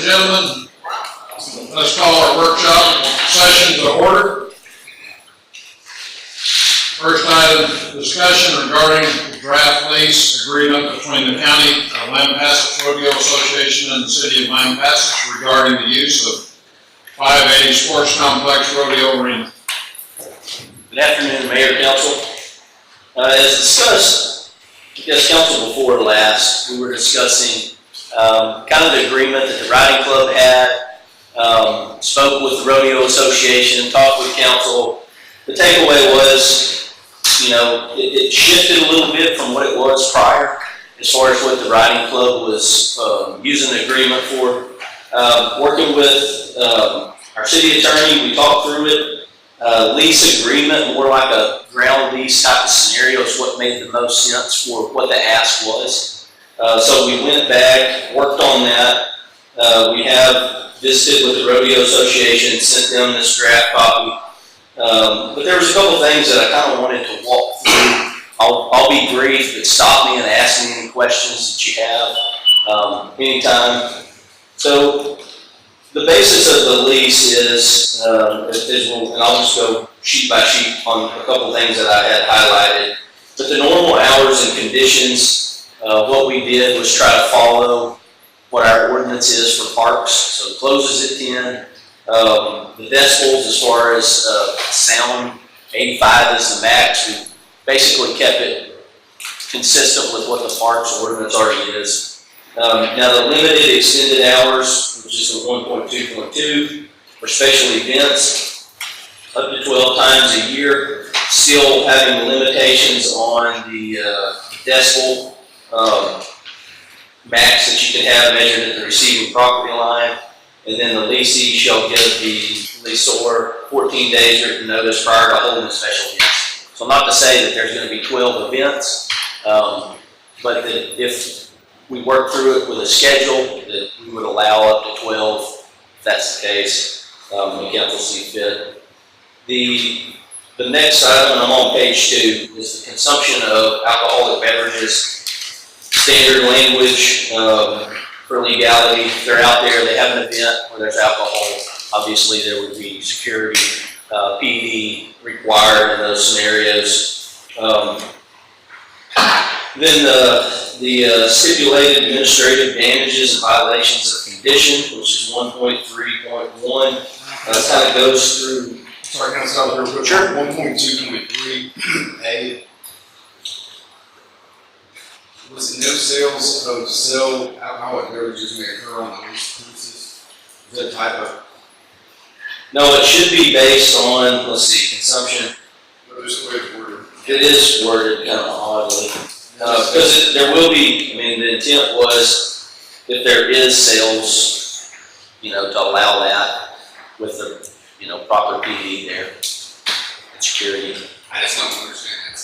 gentlemen, let's call our workshop session to order. First item, discussion regarding the draft lease agreement between the County of Lampasas Rodeo Association and the City of Lampasas regarding the use of 580 Sports Complex Rodeo Arena. Good afternoon, Mayor, Council. As discussed, I guess Council before last, we were discussing kind of the agreement that the riding club had, spoke with the Rodeo Association, talked with Council. The takeaway was, you know, it shifted a little bit from what it was prior as far as what the riding club was using the agreement for. Working with our city attorney, we talked through it. Lease agreement, more like a ground lease type of scenario, is what made the most sense for what the ask was. So we went back, worked on that. We have visited with the Rodeo Association, sent them this draft copy. But there was a couple things that I kind of wanted to walk through. I'll be brief, but stop me and ask me any questions that you have anytime. So the basis of the lease is and I'll just go sheet by sheet on a couple things that I had highlighted. But the normal hours and conditions, what we did was try to follow what our ordinance is for parks. So it closes at 10. The decibels as far as sound, 85 is the max. We basically kept it consistent with what the parks ordinance already is. Now the limited extended hours, which is the 1.2.2 for special events, up to 12 times a year, still having limitations on the decibel max that you can have measured at the receiving property line. And then the leasee shall give the leaseor 14 days written notice prior to holding special events. So not to say that there's going to be 12 events, but that if we work through it with a schedule that we would allow up to 12, if that's the case, the council see fit. The next item, I'm on page 2, is the consumption of alcoholic beverages. Standard language for legality. If they're out there, they have an event where there's alcohol. Obviously, there would be security, PD required in those scenarios. Then the stipulated administrative damages and violations of condition, which is 1.3.1, kind of goes through. Sorry, can I stop there real quick? Sure. 1.2.3A. Was it no sales of sell alcoholic beverages may occur on the leased premises? Is that type of? No, it should be based on, let's see, consumption. Just the way it's worded. It is worded kind of oddly. Because there will be, I mean, the intent was if there is sales, you know, to allow that with the, you know, proper PD there, and security. I just don't understand that.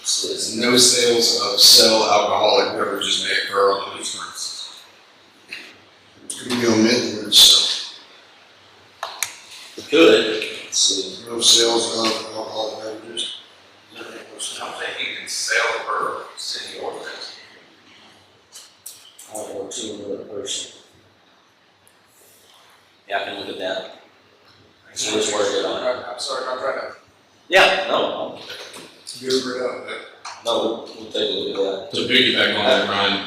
So it's no sales of sell alcoholic beverages may occur on the leased premises. Could we omit the word sell? We could. Let's see. No sales of alcoholic beverages. I don't think you can sell per city ordinance. I don't know, to another person. Yeah, I can look at that. So just word it on. I'm sorry, I'm trying to Yeah, no, get over it out. no, we'll take a look at that. To piggyback on that, Ryan,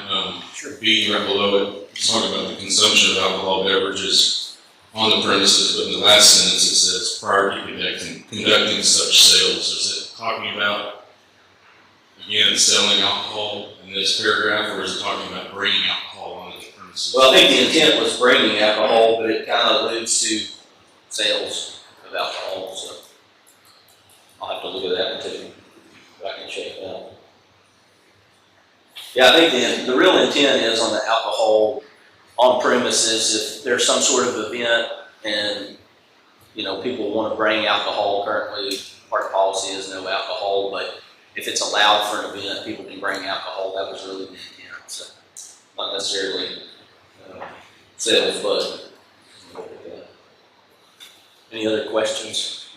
B right below it, talking about the consumption of alcohol beverages on the premises, but in the last sentence it says prior to conducting such sales. Is it talking about, again, selling alcohol in this paragraph, or is it talking about bringing alcohol onto the premises? Well, I think the intent was bringing alcohol, but it kind of alludes to sales of alcohol, so I'll have to look at that too, if I can check it out. Yeah, I think the real intent is on the alcohol on premises. If there's some sort of event and, you know, people want to bring alcohol, currently our policy is no alcohol, but if it's allowed for an event, people can bring alcohol. That was really the intent, so not necessarily sales, but any other questions?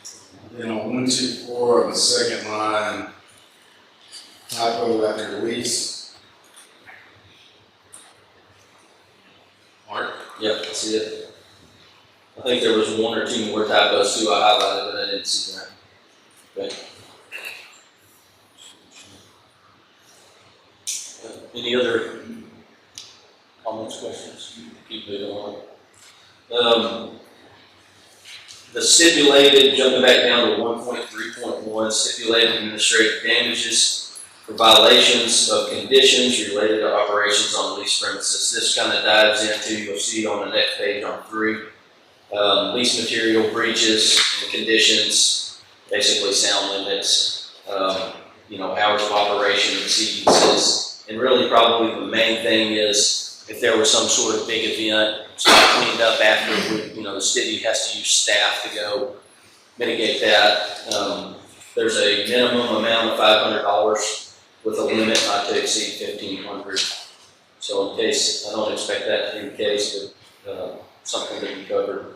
Then on 124 on the second line, typo after lease. Mark? Yep, I see it. I think there was one or two more typos too I highlighted, but I didn't see that. Okay. Any other comments, questions? Keep moving on. The stipulated, jumping back down to 1.3.1, stipulated administrative damages for violations of conditions related to operations on leased premises. This kind of dives into, you'll see on the next page on 3, lease material breaches and conditions, basically sound limits, hours of operation, exceedances, and really probably the main thing is if there was some sort of big event, it's not cleaned up after, the city has to use staff to go mitigate that. There's a minimum amount of $500 with a limit not to exceed $1,500. So in case, I don't expect that to be the case, but something to be covered.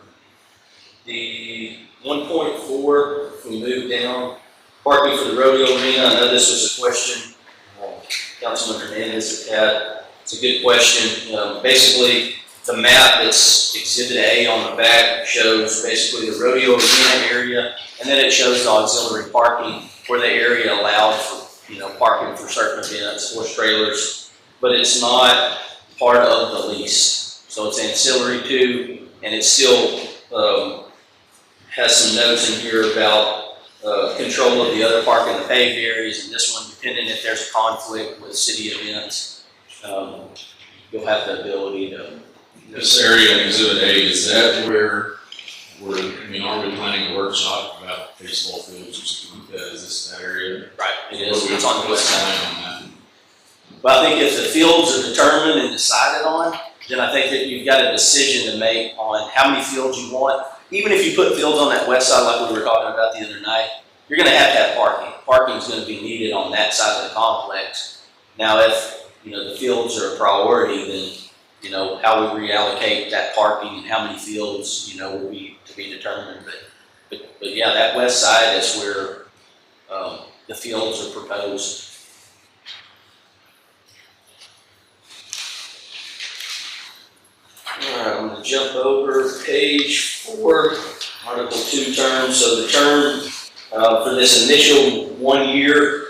The 1.4, if we move down, parking for the rodeo arena. I know this was a question Councilman Hernandez had. It's a good question. Basically, the map that's Exhibit A on the back shows basically the rodeo arena area, and then it shows the auxiliary parking where the area allowed for, parking for certain events, horse trailers, but it's not part of the lease. So it's ancillary to, and it still has some notes in here about control of the other parking in the paved areas, and this one, depending if there's a conflict with city events, you'll have the ability to. This area in Exhibit A, is that where are we planning a workshop about baseball fields or something like that? Is this that area? Right, it is. It's on the west side. On that? But I think if the fields are determined and decided on, then I think that you've got a decision to make on how many fields you want. Even if you put fields on that west side like we were talking about the other night, you're gonna have parking. Parking is gonna be needed on that side of the complex. Now, if, the fields are a priority, then, how we reallocate that parking and how many fields, will be to be determined. But yeah, that west side is where, the fields are proposed. All right, I'm going to jump over page 4, Article 2 terms. So the term for this initial 1 year,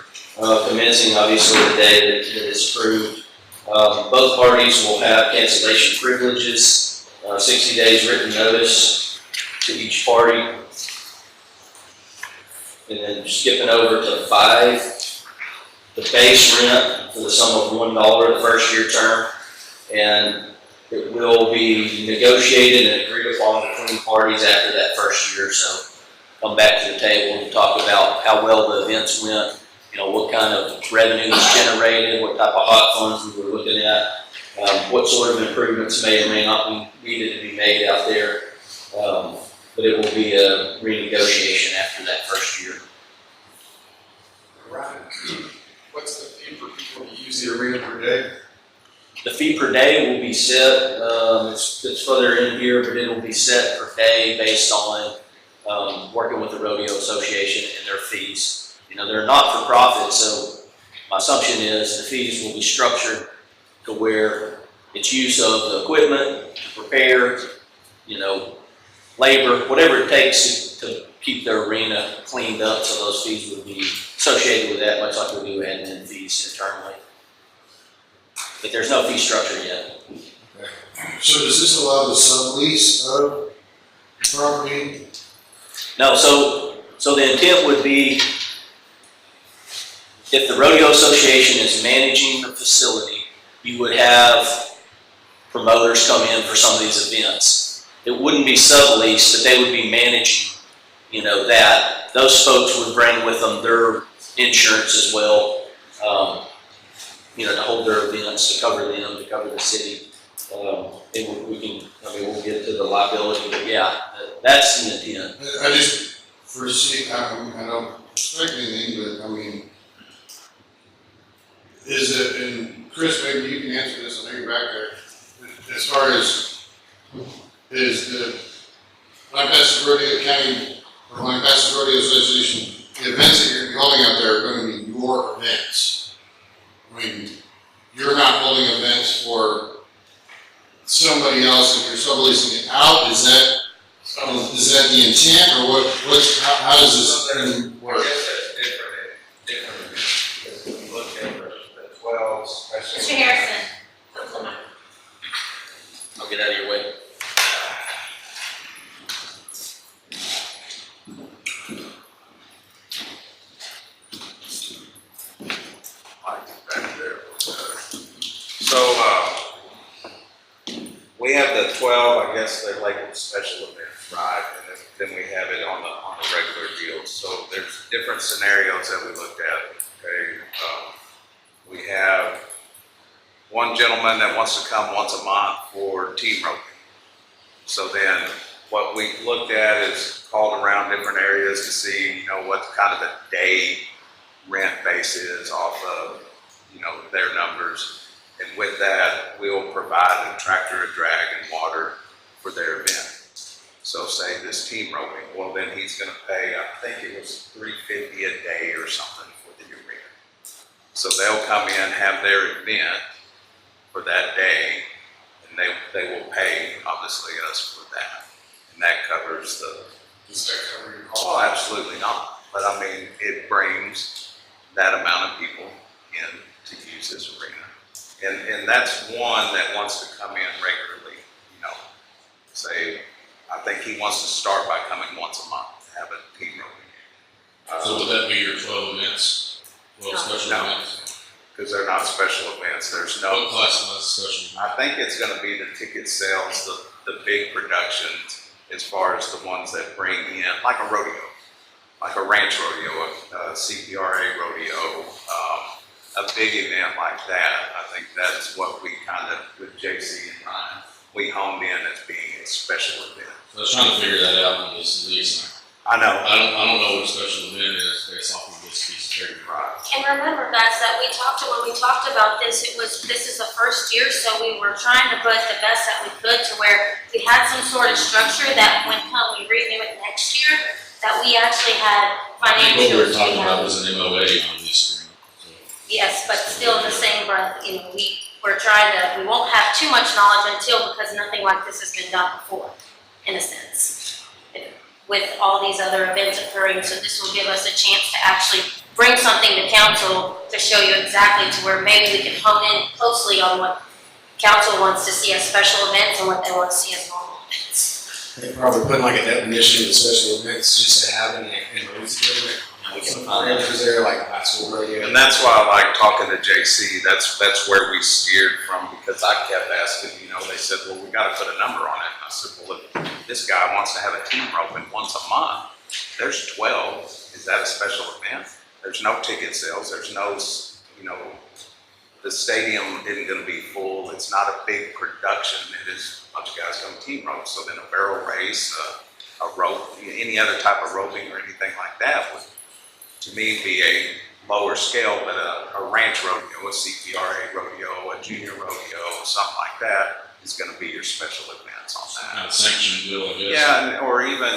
commencing obviously the day that it's approved, both parties will have cancellation privileges, 60 days written notice to each party. And then skipping over to 5, the base rent for the sum of $1 the first year term, and it will be negotiated and agreed upon between parties after that first year. So come back to the table and talk about how well the events went, what kind of revenue was generated, what type of hot funds we were looking at, what sort of improvements may or may not be needed to be made out there. But it will be a renegotiation after that first year. Right. What's the fee for people to use the arena per day? The fee per day will be set, it's further in here, but it will be set per day based on working with the Rodeo Association and their fees. They're not for profit, so my assumption is the fees will be structured to where it's use of the equipment to prepare, labor, whatever it takes to keep their arena cleaned up, so those fees would be associated with that, much like we do admin fees internally. But there's no fee structure yet. So does this allow the sublease of property? No, so the intent would be if the Rodeo Association is managing the facility, you would have promoters come in for some of these events. It wouldn't be subleased, but they would be managing, that. Those folks would bring with them their insurance as well, to hold their events, to cover them, to cover the city. We'll get to the liability, but yeah, that's the intent. I just foresee, I don't expect anything, but is it, and Chris, maybe you can answer this, I know you're back there, as far as, is the Lampasas Rodeo County, or Lampasas Rodeo Association, the events that you're holding out there are going to be your events? You're not holding events for somebody else and you're subleasing it out, is that the intent, or how does this I work? guess that's different, because when you look at the 12 special. Mr. Harrison, come to the mic. I'll get out of your way. Back there. So, we have the 12, I guess they're labeled special events, right? And then we have it on the regular deal. So there's different scenarios that we looked at, okay? We have one gentleman that wants to come once a month for team roping. So then what we looked at is called around different areas to see, what kind of a day rent base is off of, their numbers. And with that, we'll provide a tractor, a drag, and water for their event. So say this team roping, well then he's gonna pay, I think it was $350 a day or something for the arena. So they'll come in, have their event for that day, and they will pay, obviously, us for that. And that covers the, Does that cover your cost? oh, absolutely not. But I mean, it brings that amount of people in to use this arena. And that's one that wants to come in regularly, say, I think he wants to start by coming once a month, have a team roping. So would that be your 12 events? Well, No. special No. events? Because they're not special events, there's What no, classifies special? I think it's gonna be the ticket sales, the big productions, as far as the ones that bring in, like a rodeo, like a ranch rodeo, a CPRA rodeo, a big event like that. I think that's what we kind of, with JC and Ryan, we honed in as being a special event. I was trying to figure that out on this lease. I know, I don't know what a special event is based off of this piece of paper. right, And remember, guys, that when we talked about this, this is the first year, so we were trying to put the best that we could to where we had some sort of structure that when we renew it next year, that we actually had I think what we were financials. talking about was an MOA on lease agreement. Yes, but still in the same breath, we won't have too much knowledge until, because nothing like this has been done before, in a sense, with all these other events occurring. So this will give us a chance to actually bring something to council to show you exactly to where maybe we can hone in closely on what council wants to see as special events and what they want to see as normal events. They probably put like a definition of special events just to have in release agreement. We can Some find it. parameters there, like high school rodeo. and that's why I like talking to JC, that's where we steered from, because I kept asking, they said, well, we gotta put a number on it. And I said, well, if this guy wants to have a team roping once a month, there's 12, is that a special event? There's no ticket sales, there's no, the stadium isn't gonna be full, it's not a big production, it is a bunch of guys come team rope, so then a barrel race, a rope, any other type of roping or anything like that would, to me, be a lower scale, but a ranch rodeo, a CPRA rodeo, a junior rodeo, something like that is gonna be your special events on Kind that. of sanctioned deal, I guess. Yeah, or even,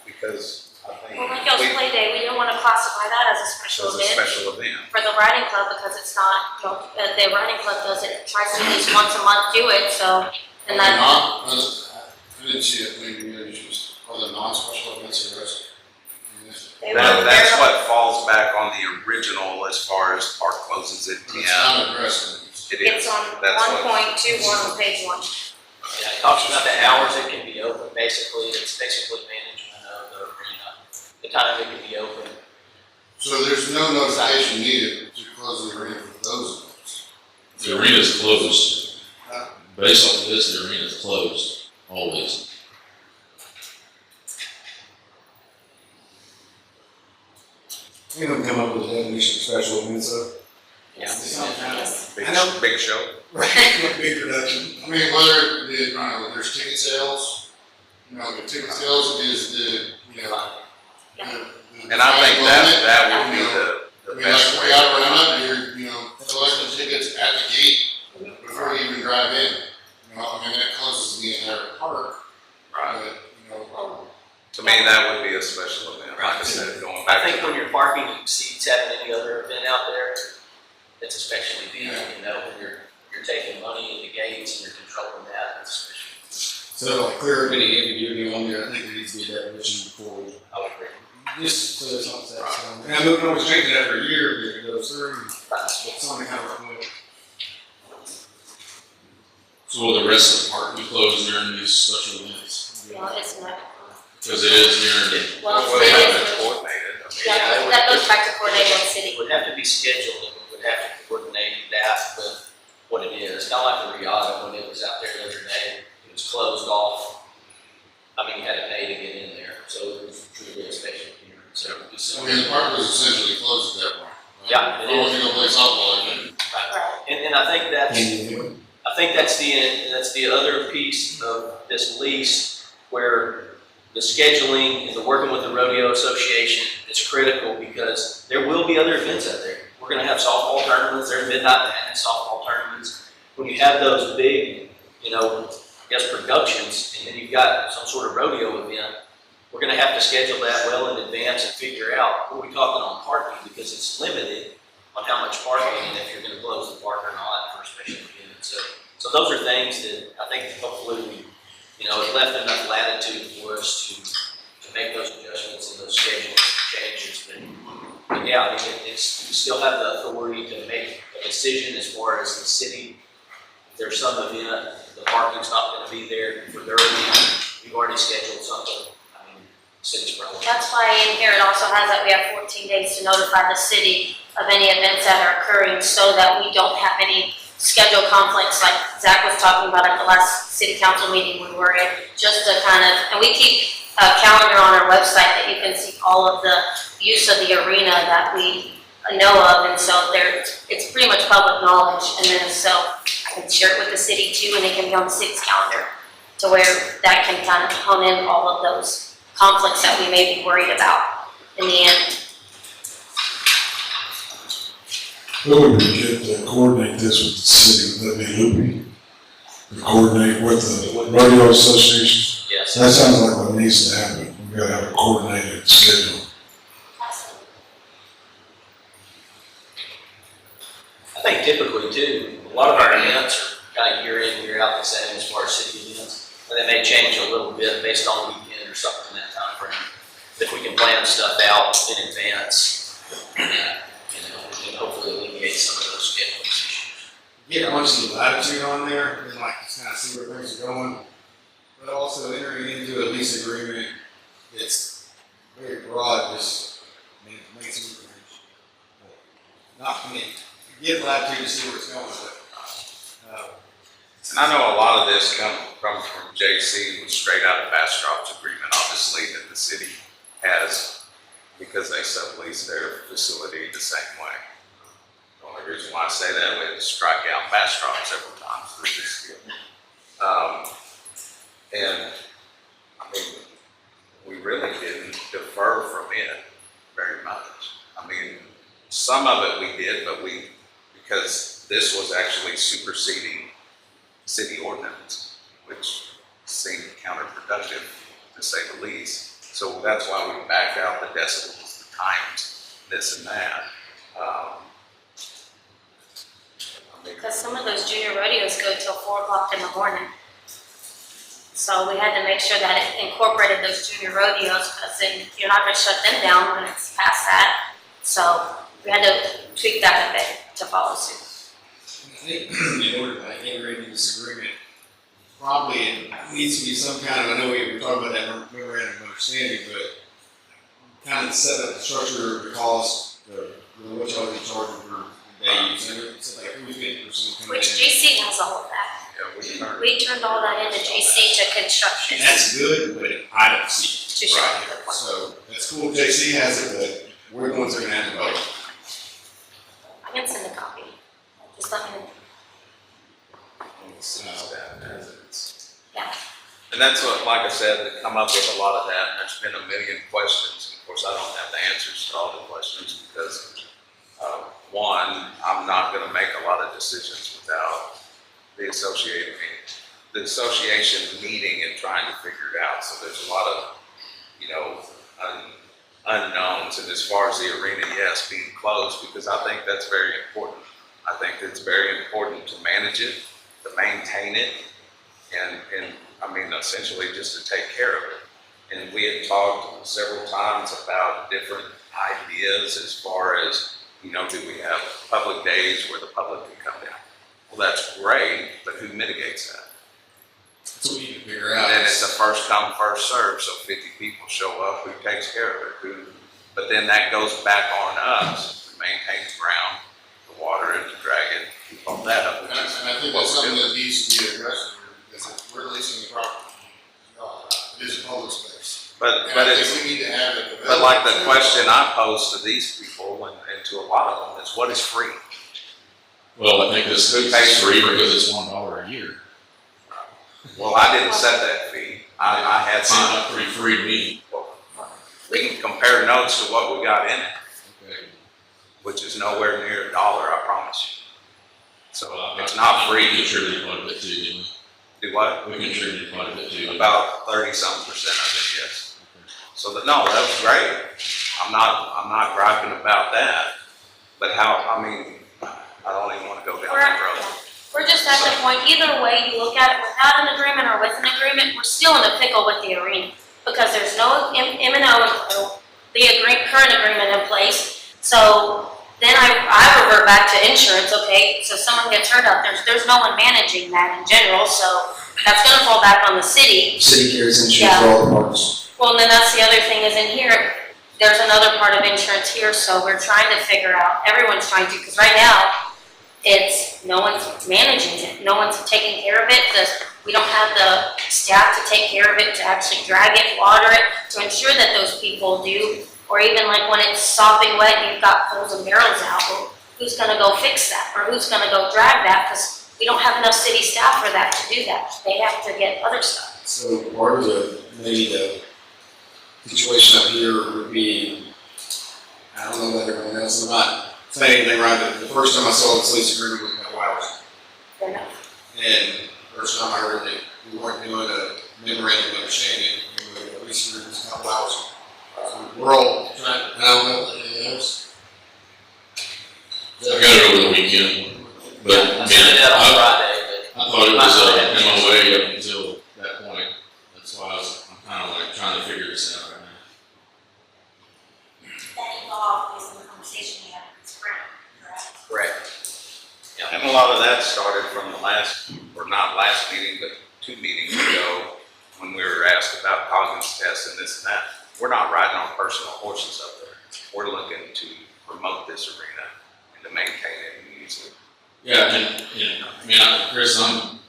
because I think. Well, like y'all's play day, we didn't want to classify that as a special It's a event special event. for the riding club because it's not, the riding club does it, tries to at least once a month do it, so, and that. I didn't see it, maybe just, are the non-special events or rest? They were That's there. what falls back on the original as far as park closes at 10. It's not aggressive. It is. It's on That's what- 1.21 on page 1. Yeah, it talks about the hours it can be open, basically, it's basically management of the arena, the time it can be open. So there's no notification needed to close the arena for those events. The arena's closed. Based off of this, the arena's closed, always. We don't come up with a definition of special events, though. Yeah. Yes. Big, I know. big show. Right, big production. I mean, whether, there's ticket sales, the ticket sales is the. And I think that would be the I mean, best like, way. we got around, you're, collecting tickets at the gate before you even drive in. That closes the entire park, Right. but, To me, that would be a special event, like I said, going I back think to when the. you're parking exceeds having any other event out there, it's a special event, when you're you're taking money in the gates and you're controlling that, it's, So like clear up any ambiguity on there, I think there needs to be a definition before we, I would agree. just so it's not set. And I know we can always change it after a year if it goes through, but something kind of like, So will the rest of the park be closed during these special events? You know, it's not. Because it is during, Well, Well, they have it it is, coordinated. I mean, yeah, that goes back to coordinating with the city. It would have to be scheduled, and we would have to coordinate that with what it is. Kind of like the Riata, when it was out there the other day, it was closed off. I mean, you had to pay to get in there, so it was truly a special year. So it was I mean, the park was essentially closed at that point. Yeah, it If I is. want to go play softball, I couldn't. Right. And I think that's, can I think that's the other piece of this lease where the scheduling and the working with the rodeo association is critical because there will be other events out there. We're gonna have softball tournaments, there's midnight madness softball tournaments. When you have those big, you know, I guess productions, and then you've got some sort of rodeo event, we're gonna have to schedule that well in advance and figure out, what are we talking on parking? Because it's limited on how much parking and if you're gonna close the park or not for a special event. So those are things that I think hopefully we, you know, it left enough latitude for us to make those adjustments and those schedule changes. But yeah, I mean, it's, we still have the authority to make a decision as far as the city. If there's some event, the parking's not gonna be there for their event, we've already scheduled something. I mean, city's probably. That's why in here it also has that we have 14 days to notify the city of any events that are occurring so that we don't have any schedule conflicts like Zach was talking about at the last city council meeting we were in, just to kind of, and we keep a calendar on our website that you can see all of the use of the arena that we know of, and so there, it's pretty much public knowledge, and then so I can share it with the city too, and it can be on the city's calendar to where that can kind of hone in all of those conflicts that we may be worried about in the end. Who would we get to coordinate this with the city? Would that be Loopy? To coordinate with the rodeo association? Yes. That sounds like what needs to happen. We gotta have a coordinated schedule. I think typically too, a lot of our events are kind of year in, year out the same as far as city events. And they may change a little bit based on weekend or something in that time frame. If we can plan stuff out in advance, you know, we can hopefully alleviate some of those scheduling issues. get a bunch of latitude on there, and like just kind of see where things are going. But also entering into a lease agreement that's very broad, just makes it not, I mean, get latitude to see where it's going, but, And I know a lot of this comes from JC, was straight out of Bastrop's agreement, obviously, that the city has, because they sublease their facility the same way. The only reason why I say that, we had to strike out Bastrop several times through this deal. And, I mean, we really didn't defer from it very much. I mean, some of it we did, but because this was actually superseding city ordinance, which seemed counterproductive to say the least. So that's why we backed out the decibels, the times, this and that. I mean, Because some of those junior rodeos go till 4 o'clock in the morning. So we had to make sure that it incorporated those junior rodeos, because then you're not gonna shut them down when it's past that. So we had to tweak that a bit to follow suit. I think in order to enter into this agreement, probably it needs to be some kind of, I know we were talking about that memorandum of understanding, but kind of set up the structure, the cost, what y'all be charging for day use, and it's like who's getting for some kind of. Which JC has all of that. yeah, We turned all that into JC to construction. And that's good, but I don't see it. To show Right. the point. So that's cool, JC has it, but we're the ones that are gonna have to vote. I can send a copy. Just let me know. it's that as it's. Yeah. And that's what, like I said, to come up with a lot of that, and there's been a million questions. Of course, I don't have the answers to all the questions because, one, I'm not gonna make a lot of decisions without the association meeting and trying to figure it out. So there's a lot of, you know, unknowns. And as far as the arena, yes, being closed, because I think that's very important. I think it's very important to manage it, to maintain it, and I mean, essentially just to take care of it. And we had talked several times about different ideas as far as, you know, do we have public days where the public can come down? Well, that's great, but who mitigates that? That's what we need to figure And out. then it's a first come, first serve, so 50 people show up, who takes care of it? But then that goes back on us to maintain the ground, to water it, to drag it, keep all that up. And I think that's something that needs to be addressed, is we're leasing the property. It is a public space. But And I it's, think we need to have it. but like the question I pose to these people and to a lot of them is, what is free? Well, I think this Who is pays free for it? because it's $1 a year. Well, I didn't set that fee. I had It seemed mine. like pretty free to me. We can compare notes to what we got in it, Okay. which is nowhere near $1, I promise you. So Well, it's not We free. contributed quite a bit too, didn't Do what? we? We contributed quite a bit too. About 30-something% of it, yes. So no, that was great. I'm not griping about that. But I mean, I don't even want to go down that road. We're just at the point, either way you look at it, without an agreement or with an agreement, we're still in a pickle with the arena. Because there's no M&O, current agreement in place. So then I revert back to insurance, okay? So someone gets hurt out there, there's no one managing that in general, so that's gonna fall back on the city. City carries insurance for all the parks. Well, and then that's the other thing is in here, there's another part of insurance here, so we're trying to figure out, everyone's trying to, because right now, it's, no one's managing it, no one's taking care of it, we don't have the staff to take care of it, to actually drag it, water it, to ensure that those people do, or even like when it's sopping wet and you've got poles and barrels out, well, who's gonna go fix that, or who's gonna go drag that, because we don't have enough city staff for that to do that, they have to get other stuff. So part of maybe the situation up here would be, I don't know about everyone else, I'm not saying anything right, but the first time I saw this lease agreement was a couple hours. Fair enough. And first time I heard that we weren't doing a memorandum of understanding, we were at least a couple hours. So we're all trying, I don't know, anything else? I got it over the weekend, but I sent it out on Friday, I thought it was a MOA up until that point. That's why I'm kind of like trying to figure this out right now. That involved is the conversation we had in the spring, correct? Correct. And a lot of that started from the last, or not last meeting, but 2 meetings ago, when we were asked about Coggins test and this and that. We're not riding on personal horses up there. We're looking to promote this arena and to maintain it and use it. Yeah, and Chris, I'm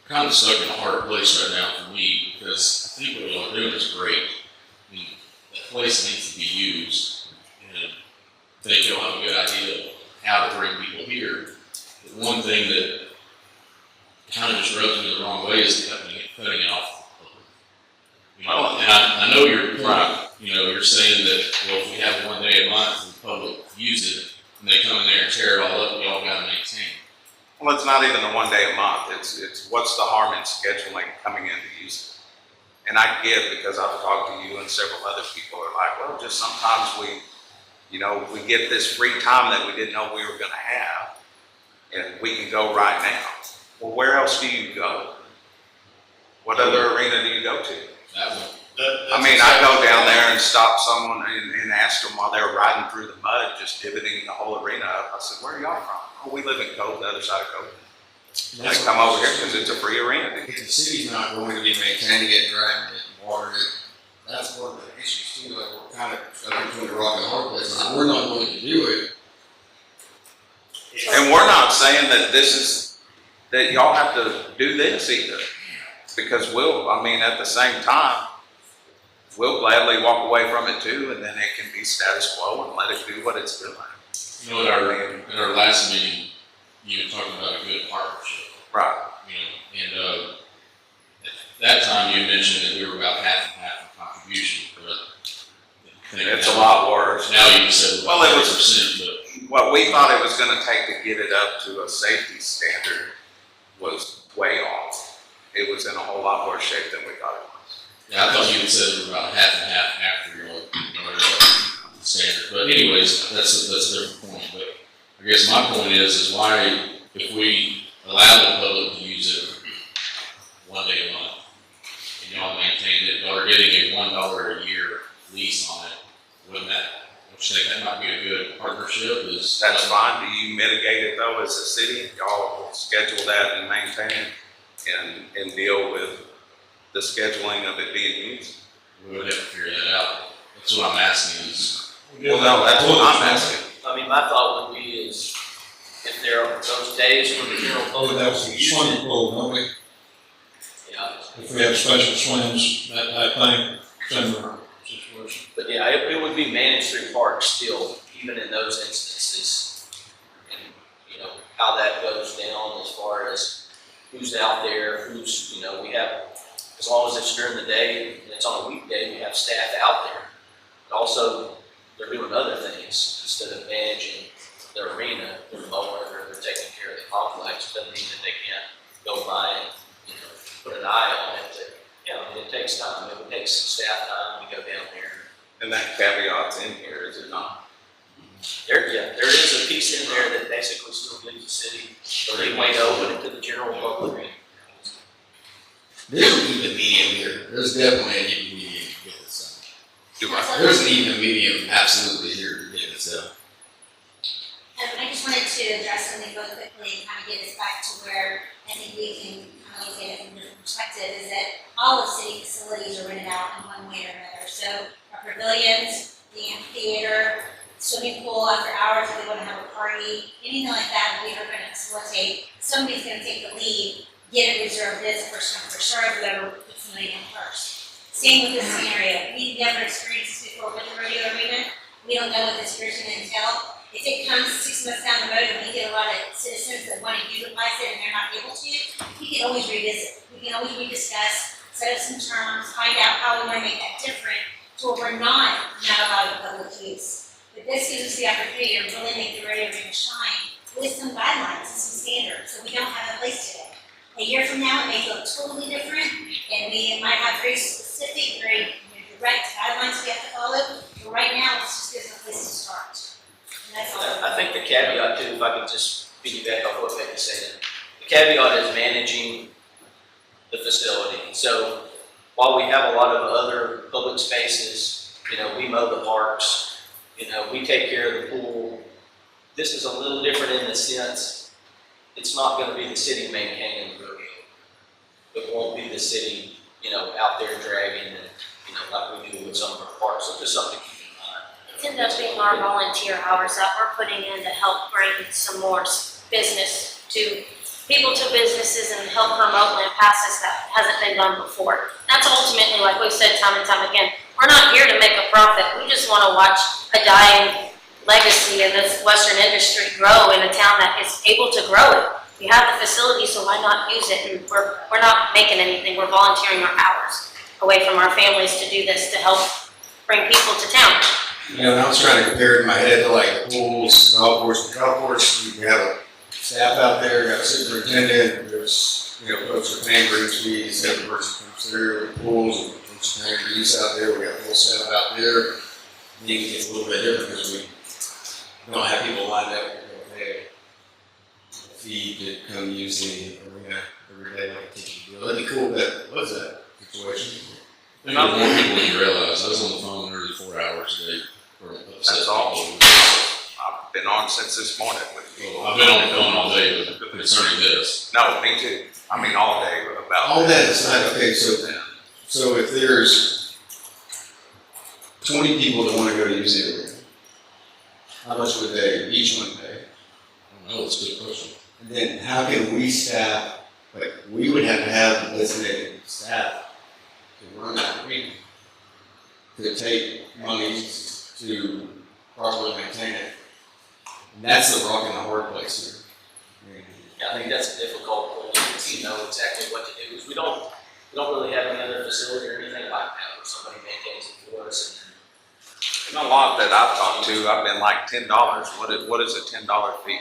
kind of stuck in a hard place right now for me because I think what y'all are doing is great. I mean, that place needs to be used, and I think y'all have a good idea of how to bring people here. The one thing that kind of just rubs me the wrong way is cutting it off. You know, and I know your point. You know, you're saying that, well, if we have one day a month and the public use it, and they come in there and tear it all up, y'all gotta maintain. Well, it's not even a 1 day a month. It's what's the harm in scheduling coming in to use it? And I get, because I've talked to you and several other people are like, well, just sometimes we get this free time that we didn't know we were gonna have, and we can go right now. Well, where else do you go? What other arena do you go to? That one. I mean, I go down there and stop someone and ask them while they're riding through the mud, just divoting the whole arena up. I said, where are y'all from? Oh, we live in Cove, the other side of Cove. They come over here because it's a free arena. If the city's not going to be maintaining it, driving it, and watering it, that's one of the issues too, like we're kind of stuck between the rock and a hard place, and we're not going to do it. And we're not saying that y'all have to do this either. Because at the same time, we'll gladly walk away from it too, and then it can be status quo and let it do what it's doing. You know, at our last meeting, you were talking about a good partnership. Right. You know, and at that time you mentioned that we were about half and half in contribution, but It's a lot worse. now you said Well, about it was- 30%, but What we thought it was gonna take to get it up to a safety standard was way off. It was in a whole lot worse shape than we thought it was. yeah, I thought you had said it was about half and half after your standard. But anyways, that's a different point. But I guess my point is why, if we allow the public to use it one day a month, and y'all maintain it, y'all are getting a $1 a year lease on it, wouldn't that, don't you think that might be a good partnership? That's fine. Do you mitigate it though as a city? Y'all will schedule that and maintain it and deal with the scheduling of it being used? We would have to figure that out. That's what I'm asking is. Well, no, that's what I'm asking. I mean, my thought would be is, if there are those days when the general Oh, public that was the use swimming it, pool, don't we? If we have special swims, that thing, similar situation. but yeah, it would be managed through parks still, even in those instances. And, you know, how that goes down as far as who's out there, who's, you know, we have, as long as it's during the day and it's on a weekday, we have staff out there. But also, they're doing other things instead of managing the arena, they're mowing, or they're taking care of the complex. Doesn't mean that they can't go by and, you know, put an eye on it. But, you know, it takes time. It would take some staff time to go down there. And that caveat's in here, is it not? There is a piece in there that basically still gives the city the leeway to open it to the general public. There's an even medium here. There's definitely an even medium to get this Do That's I? a- There's an even medium absolutely here to get this done. I just wanted to address something real quickly and kind of get us back to where I think we can kind of look at it from a different perspective, is that all of city facilities are rented out in one way or another. So our pavilions, the amphitheater, swimming pool after hours if they want to have a party, anything like that, we are going to facilitate. Somebody's going to take the lead, get it reserved as first come, first served, whoever puts the money in first. Same with this scenario. We've never experienced this before with the rodeo arena. We don't know what this year's going to entail. If it comes 6 months down the road and we get a lot of citizens that want to utilize it and they're not able to, we can always revisit. We can always rediscuss, set up some terms, find out how we want to make that different to where we're not allowing public use. But this gives us the opportunity to really make the rodeo arena shine with some guidelines and some standards that we don't have in place today. A year from now, it may look totally different, and we might have very specific, very direct guidelines we have to follow. But right now, it's just gives us a place to start. And that's all. I think the caveat too, if I could just piggyback off what Becky's saying, the caveat is managing the facility. So while we have a lot of other public spaces, you know, we mow the parks, you know, we take care of the pool. This is a little different in the sense, it's not gonna be the city maintaining the rodeo. It won't be the city, you know, out there dragging and, you know, like we do with some of our parks. So just something to keep in mind. It's ended up being our volunteer hours that we're putting in to help bring some more business to people, to businesses, and help promote Lampasas that hasn't been done before. That's ultimately, like we've said time and time again, we're not here to make a profit. We just want to watch a dying legacy in this Western industry grow in a town that is able to grow it. We have the facility, so why not use it? And we're not making anything. We're volunteering our hours away from our families to do this to help bring people to town. You know, and I was trying to compare it in my head to like pools, golf course. The golf course, we have a staff out there, got a superintendent, there's, you know, folks with paying groups, fees, every person comes through, pools, and folks paying for use out there, we got full staff out there. I think it's a little bit different because we don't have people lined up, you know, pay a fee to come use the arena every day like a ticket deal. That'd be cool, but what's that situation? I think there's more people than you realize. I was on the phone nearly 4 hours a day. That's all. I've been on since this morning with people. I've been on the phone all day, but concerning this. No, me too. I mean, all day about. All that aside, okay, so if there's 20 people that wanna go to use the arena, how much would they, each one pay? I don't know, it's a good question. And then how can we staff, like, we would have to have designated staff to run that arena, to take monies to properly maintain it. And that's the rock and the hard place here. Yeah, I think that's a difficult point, to know exactly what to do, because we don't really have any other facility or anything like that where somebody maintains it for us. You know, a lot that I've talked to, I've been like $10. What is a $10 fee?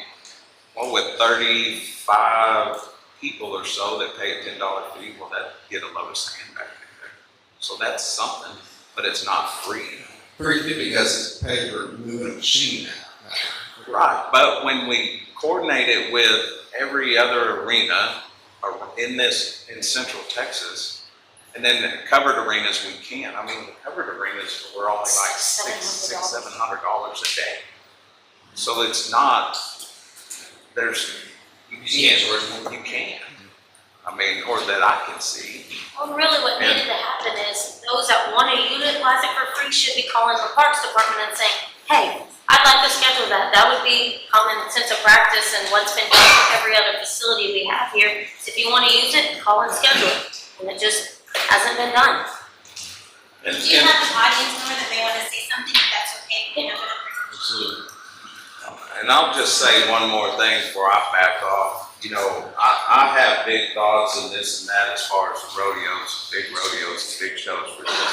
Well, with 35 people or so that pay a $10 fee, well, that get a load of sand back in there. So that's something, but it's not free. Pretty good because it's paid for moving a machine now. Right, but when we coordinate it with every other arena in Central Texas, and then the covered arenas we can, I mean, the covered arenas were only like $700 a day. So it's not, you can. I mean, or that I can see. Well, really what needed to happen is those that want to utilize it for free should be calling the Parks Department and saying, hey, I'd like to schedule that. That would be common sense of practice and what's been done for every other facility we have here. So if you want to use it, call and schedule it. And it just hasn't been done. And, Do you have an audience member that may want to say something, if that's okay? You know, Absolutely. and I'll just say one more thing before I back off. You know, I have big thoughts and this and that as far as rodeos, big shows for them.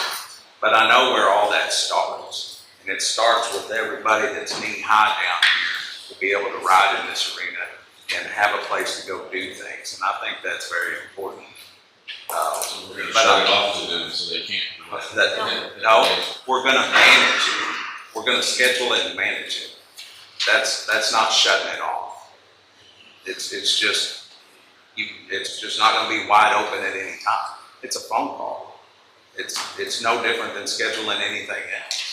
But I know where all that starts. And it starts with everybody that's knee high down here to be able to ride in this arena and have a place to go do things. And I think that's very important. So we're gonna shut it off to them so they can't. No, we're gonna manage it. We're gonna schedule it and manage it. That's not shutting it off. It's just not gonna be wide open at any time. It's a phone call. It's no different than scheduling anything else.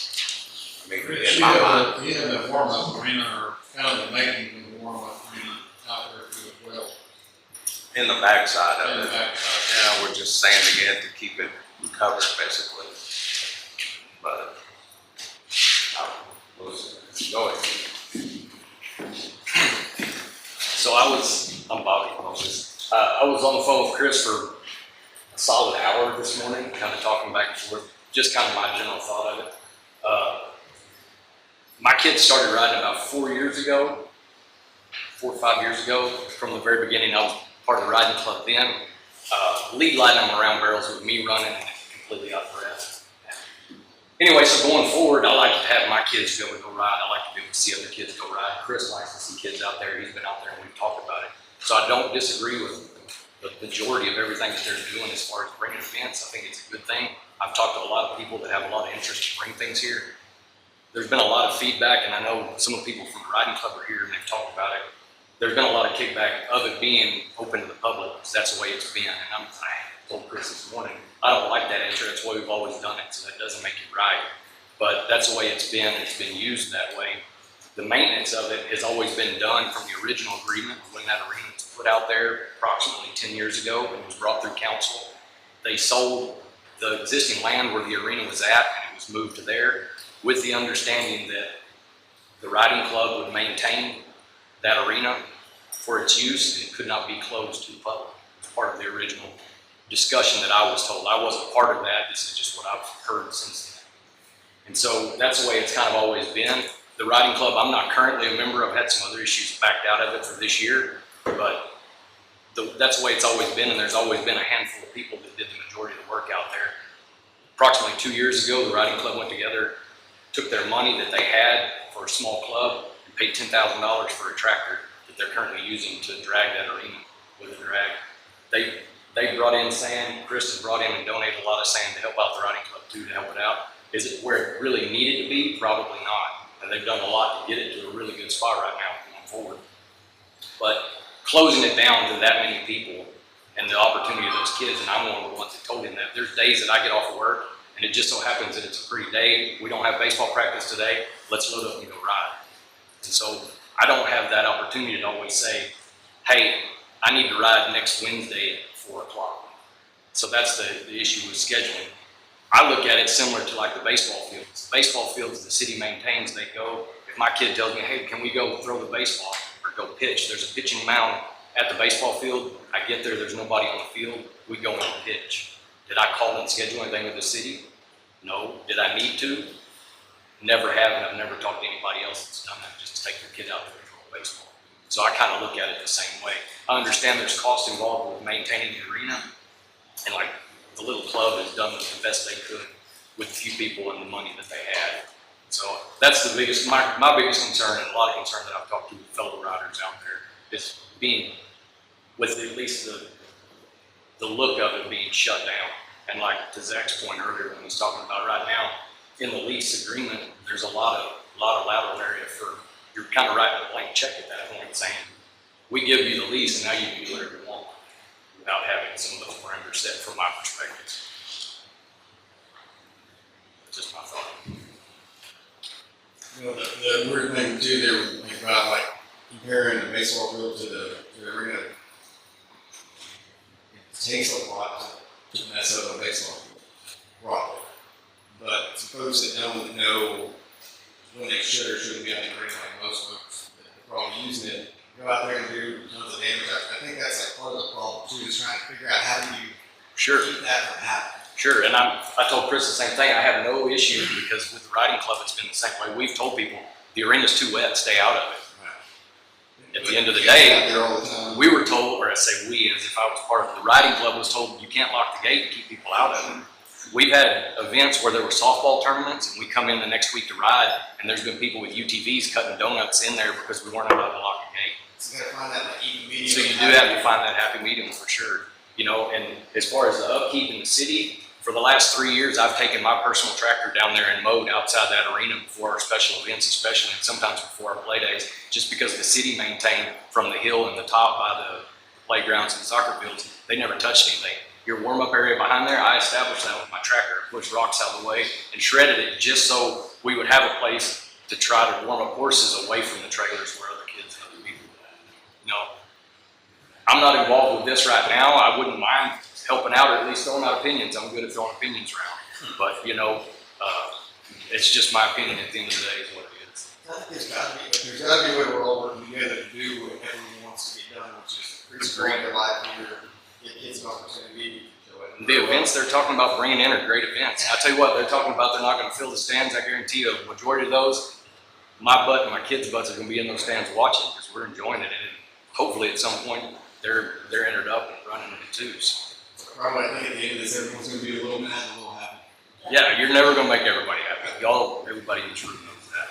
I mean, in my mind. You have the warm-up arena, or kind of the making of the warm-up arena out there too as well. In the backside In of the it. backside. Yeah, we're just sanding it to keep it covered basically. But, go ahead. So I'm Bobby Moses. I was on the phone with Chris for a solid hour this morning, kind of talking back and forth, just kind of my general thought of it. My kids started riding about 4 or 5 years ago. From the very beginning, I was part of the riding club then. Lead lighting them around barrels with me running completely out of breath. Anyway, so going forward, I like to have my kids go ride. I like to be able to see other kids go ride. Chris likes to see kids out there. He's been out there and we've talked about it. So I don't disagree with the majority of everything that they're doing as far as bringing events. I think it's a good thing. I've talked to a lot of people that have a lot of interest to bring things here. There's been a lot of feedback, and I know some of the people from the riding club are here and they've talked about it. There's been a lot of kickback of it being open to the public, because that's the way it's been. And I told Chris this morning, I don't like that answer. That's the way we've always done it, so that doesn't make it right. But that's the way it's been. It's been used that way. The maintenance of it has always been done from the original agreement when that arena was put out there approximately 10 years ago and it was brought through council. They sold the existing land where the arena was at and it was moved to there with the understanding that the riding club would maintain that arena for its use and it could not be closed to the public. It was part of the original discussion that I was told. I wasn't part of that. This is just what I've heard since then. And so that's the way it's kind of always been. The riding club, I'm not currently a member. I've had some other issues backed out of it for this year, but that's the way it's always been, and there's always been a handful of people that did the majority of the work out there. Approximately 2 years ago, the riding club went together, took their money that they had for a small club, and paid $10,000 for a tractor that they're currently using to drag that arena with a drag. They brought in sand. Chris has brought in and donated a lot of sand to help out the riding club too, to help it out. Is it where it really needed to be? Probably not. And they've done a lot to get it to a really good spot right now going forward. But closing it down to that many people and the opportunity of those kids, and I'm one of the ones that told him that there's days that I get off of work and it just so happens that it's a free day. We don't have baseball practice today. Let's load up and go ride. And so I don't have that opportunity to always say, hey, I need to ride next Wednesday at 4 o'clock. So that's the issue with scheduling. I look at it similar to like the baseball fields. The baseball fields the city maintains, they go, if my kid tells me, hey, can we go throw the baseball or go pitch? There's a pitching mound at the baseball field. I get there, there's nobody on the field. We go and pitch. Did I call and schedule anything with the city? No. Did I need to? Never have, and I've never talked to anybody else that's done that, just to take their kid out there and throw a baseball. So I kind of look at it the same way. I understand there's cost involved with maintaining the arena, and like the little club has done the best they could with a few people and the money that they had. So that's the biggest, my biggest concern, and a lot of concern that I've talked to fellow riders out there, is being, with at least the look of it being shut down. And like to Zach's point earlier when he was talking about right now, in the lease agreement, there's a lot of lateral area for you're kind of writing a blank check at that point, saying, we give you the lease and now you can do whatever you want without having some of those parameters set from my perspective. Just my thought. You know, the weird thing too there, when you think about like comparing the baseball field to the arena, it takes a lot to mess up a baseball field, probably. But to folks that don't know when they should or shouldn't be on the arena, like most folks that are probably using it, go out there and do tons of damage. I think that's like part of the problem too, is trying to figure out how do you keep that from happening. Sure, and I told Chris the same thing. I have no issue because with the riding club, it's been the same way. We've told people the arena's too wet, stay out of it. At the end of the day, we were told, or I say we, as if I was part of the riding club, was told you can't lock the gate and keep people out of it. We've had events where there were softball tournaments, and we come in the next week to ride, and there's been people with UTVs cutting donuts in there because we weren't allowed to lock the gate. So you gotta find that like even medium. So you do have to find that happy medium for sure. You know, and as far as the upkeep in the city, for the last 3 years, I've taken my personal tractor down there and mowed outside that arena before our special events, especially, and sometimes before our play days, just because the city maintained from the hill and the top by the playgrounds and soccer fields, they never touched anything. Your warm-up area behind there, I established that with my tractor, pushed rocks out of the way, and shredded it just so we would have a place to try to warm up horses away from the trailers where other kids and other people would have. You know, I'm not involved with this right now. I wouldn't mind helping out or at least throwing out opinions. I'm good at throwing opinions around. But, you know, it's just my opinion at the end of the day is what it is. I think there's gotta be a way we're all working together to do what everyone wants to get done, which is increase quality of life here, give kids an opportunity. The events they're talking about bringing in are great events. I tell you what, they're talking about they're not going to fill the stands. I guarantee you a majority of those, my butt and my kids' butts are going to be in those stands watching because we're enjoying it. And hopefully at some point they're entered up and running into twos. Probably I think at the end of this, everyone's gonna be a little mad and a little happy. Yeah, you're never going to make everybody happy. Everybody in this room knows that.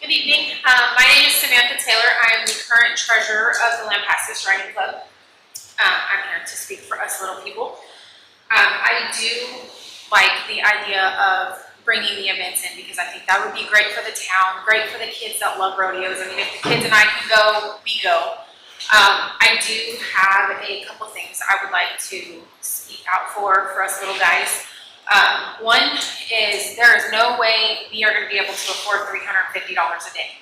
Good evening. My name is Samantha Taylor. I am the current treasurer of the Lampasas Riding Club. I'm here to speak for us little people. I do like the idea of bringing the events in because I think that would be great for the town, great for the kids that love rodeos. I mean, if the kids and I can go, we go. I do have a couple things I would like to speak out for us little guys. One is there is no way we are going to be able to afford $350 a day.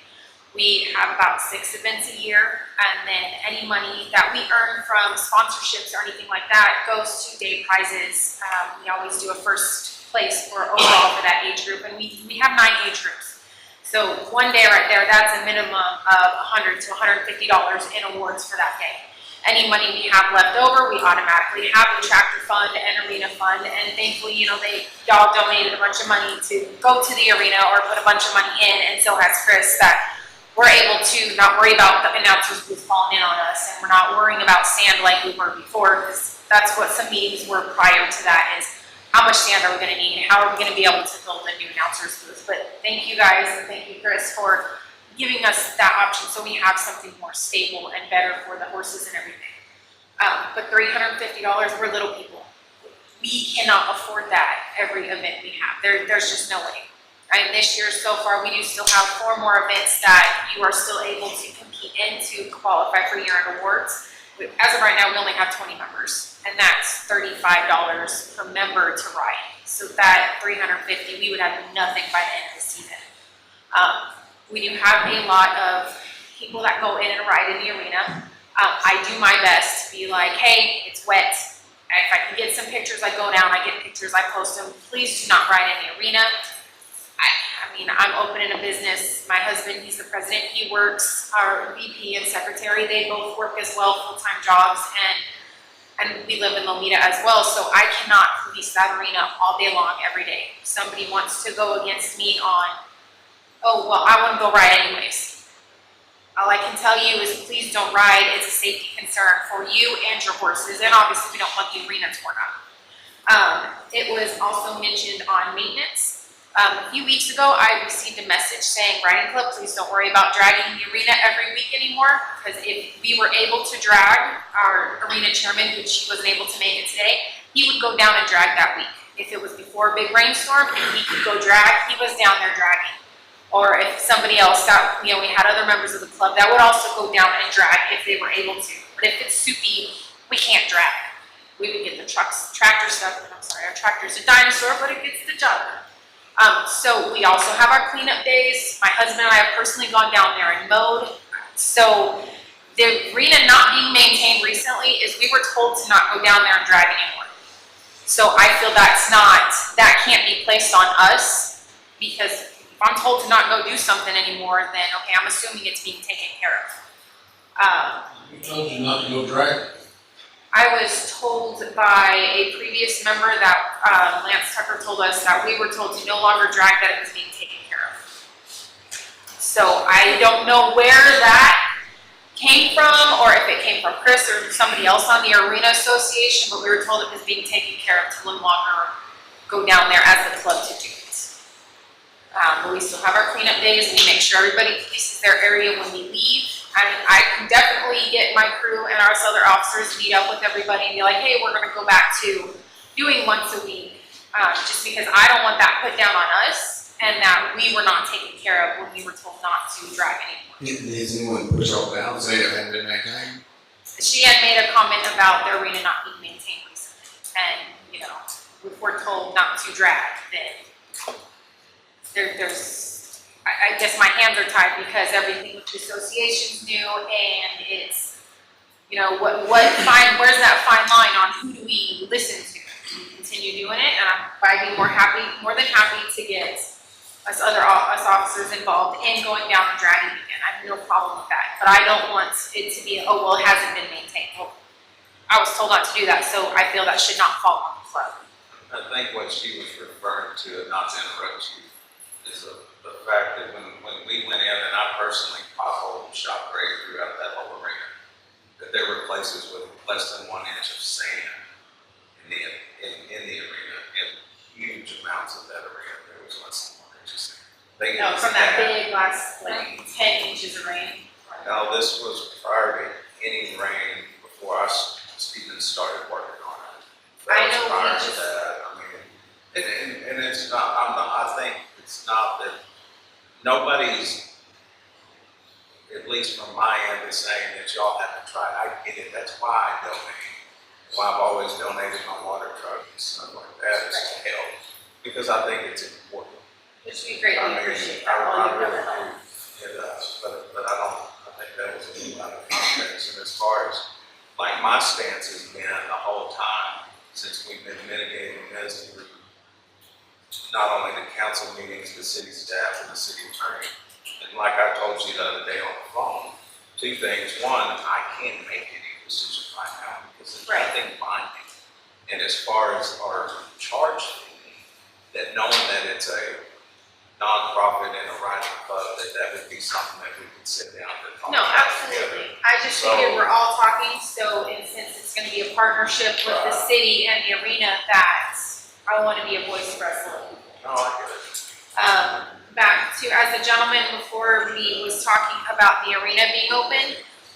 We have about 6 events a year, and then any money that we earn from sponsorships or anything like that goes to day prizes. We always do a first place for overall for that age group, and we have 9 age groups. So one day right there, that's a minimum of $100 to $150 in awards for that day. Any money we have left over, we automatically have a tractor fund and arena fund, and thankfully, you know, y'all donated a bunch of money to go to the arena or put a bunch of money in, and so has Chris, that we're able to not worry about the announcers booth falling in on us, and we're not worrying about sand like we were before, because that's what some meetings were prior to that, is how much sand are we going to need, and how are we going to be able to build a new announcers booth. But thank you guys, and thank you, Chris, for giving us that option so we have something more stable and better for the horses and everything. But $350, we're little people. We cannot afford that every event we have. There's just no way. Right? This year so far, we do still have 4 more events that you are still able to compete in to qualify for year-end awards. As of right now, we only have 20 members, and that's $35 per member to ride. So that $350, we would have nothing by the end of the season. We do have a lot of people that go in and ride in the arena. I do my best to be like, hey, it's wet. If I can get some pictures, I go down, I get pictures, I post them. Please do not ride in the arena. I mean, I'm opening a business. My husband, he's the president. He works, our VP and secretary, they both work as well, full-time jobs, and we live in Lomita as well, so I cannot police that arena all day long, every day. If somebody wants to go against me on, oh, well, I want to go ride anyways. All I can tell you is please don't ride. It's a safety concern for you and your horses, and obviously we don't want the arena torn up. It was also mentioned on maintenance. A few weeks ago, I received a message saying, Riding Club, please don't worry about dragging the arena every week anymore, because if we were able to drag our arena chairman, which he wasn't able to make it today, he would go down and drag that week. If it was before a big rainstorm and he could go drag, he was down there dragging. Or if somebody else that, we had other members of the club that would also go down and drag if they were able to. But if it's soupy, we can't drag. We would get the tractor stuff, and I'm sorry, our tractor's a dinosaur, but it gets the job done. So we also have our cleanup days. My husband and I have personally gone down there and mowed. So the arena not being maintained recently is we were told to not go down there and drag anymore. So I feel that can't be placed on us, because if I'm told to not go do something anymore, then okay, I'm assuming it's being taken care of. Who told you not to go drag? I was told by a previous member that Lance Tucker told us that we were told to no longer drag, that it was being taken care of. So I don't know where that came from, or if it came from Chris or somebody else on the Arena Association, but we were told it was being taken care of to no longer go down there as the club to do it. But we still have our cleanup days, and we make sure everybody polices their area when we leave. I can definitely get my crew and our other officers meet up with everybody and be like, hey, we're gonna go back to doing once a week. Just because I don't want that put down on us, and that we were not taken care of when we were told not to drag anymore. Has anyone push all down and say it hadn't been maintained? She had made a comment about the arena not being maintained recently, and if we're told not to drag, then I guess my hands are tied, because everything with the association's new, and it's, where's that fine line on who do we listen to? Do we continue doing it? And I'd be more than happy to get us officers involved in going down and dragging again. I have no problem with that, but I don't want it to be, oh, well, it hasn't been maintained. Well, I was told not to do that, so I feel that should not fall on the club. I think what she was referring to, and not to interrupt you, is the fact that when we went in, and I personally potholed and shot grade throughout that whole arena, that there were places with less than 1 inch of sand in the arena, and huge amounts of that arena, there was less than 1 inch of sand. From that big last, 10 inches of rain. No, this was prior to any rain, before I even started working on it. I know Prior we to just- that, I mean, and it's not, I think it's not that nobody's, at least from my end, is saying that y'all have to try. I get it. That's why I donate. Why I've always donated my water truck and stuff like that, is to help, because I think it's important. Which we greatly I mean, appreciate I that, all you really really do. help. It does, but I think that was a lot of context. And as far as, like, my stance has been the whole time, since we've been mitigating this through not only the council meetings, the city staff, and the city attorney. And like I told you the other day on the phone, 2 things. One, I can't make any decision right now, because there's nothing binding. And as far as our charge fee, that knowing that it's a nonprofit and a riding club, that would be something that we could sit down and talk No, about absolutely. together. I just So- figured we're all talking, and since it's gonna be a partnership with the city and the arena, that I wanna be a voice for us little people. No, I get it. Back to, as the gentleman before me was talking about the arena being open,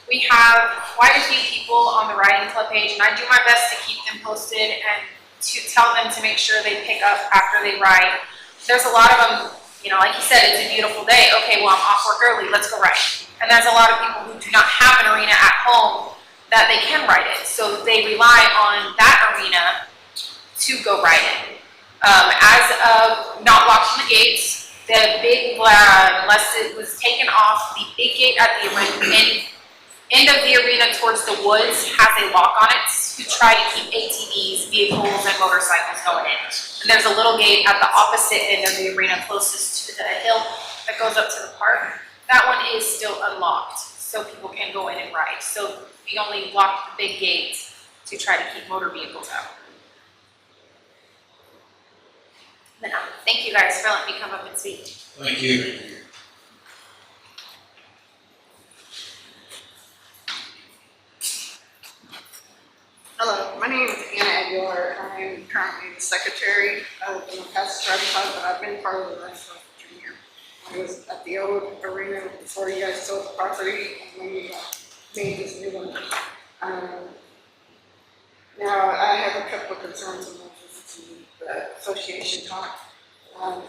we have quite a few people on the riding club page, and I do my best to keep them posted and to tell them to make sure they pick up after they ride. There's a lot of them, like you said, it's a beautiful day. Okay, well, I'm off work early, let's go ride. And there's a lot of people who do not have an arena at home that they can ride in, so they rely on that arena to go ride in. As of not locking the gates, the big, unless it was taken off, the big gate at the end of the arena towards the woods has a lock on it to try to keep ATVs, vehicles, and motorcycles going in. And there's a little gate at the opposite end of the arena closest to the hill that goes up to the park. That one is still unlocked, so people can go in and ride. So we only locked the big gate to try to keep motor vehicles out. But, thank you guys for letting me come up and speak. Thank you. Hello, my name is Anna Aguilar. that I am currently the secretary of the Lampasas Riding Club, but I've been part of the Riding Club for 2 years. I was at the old arena before you guys sold the property, and then you made this new one. Now, I have a couple of concerns on the association talk,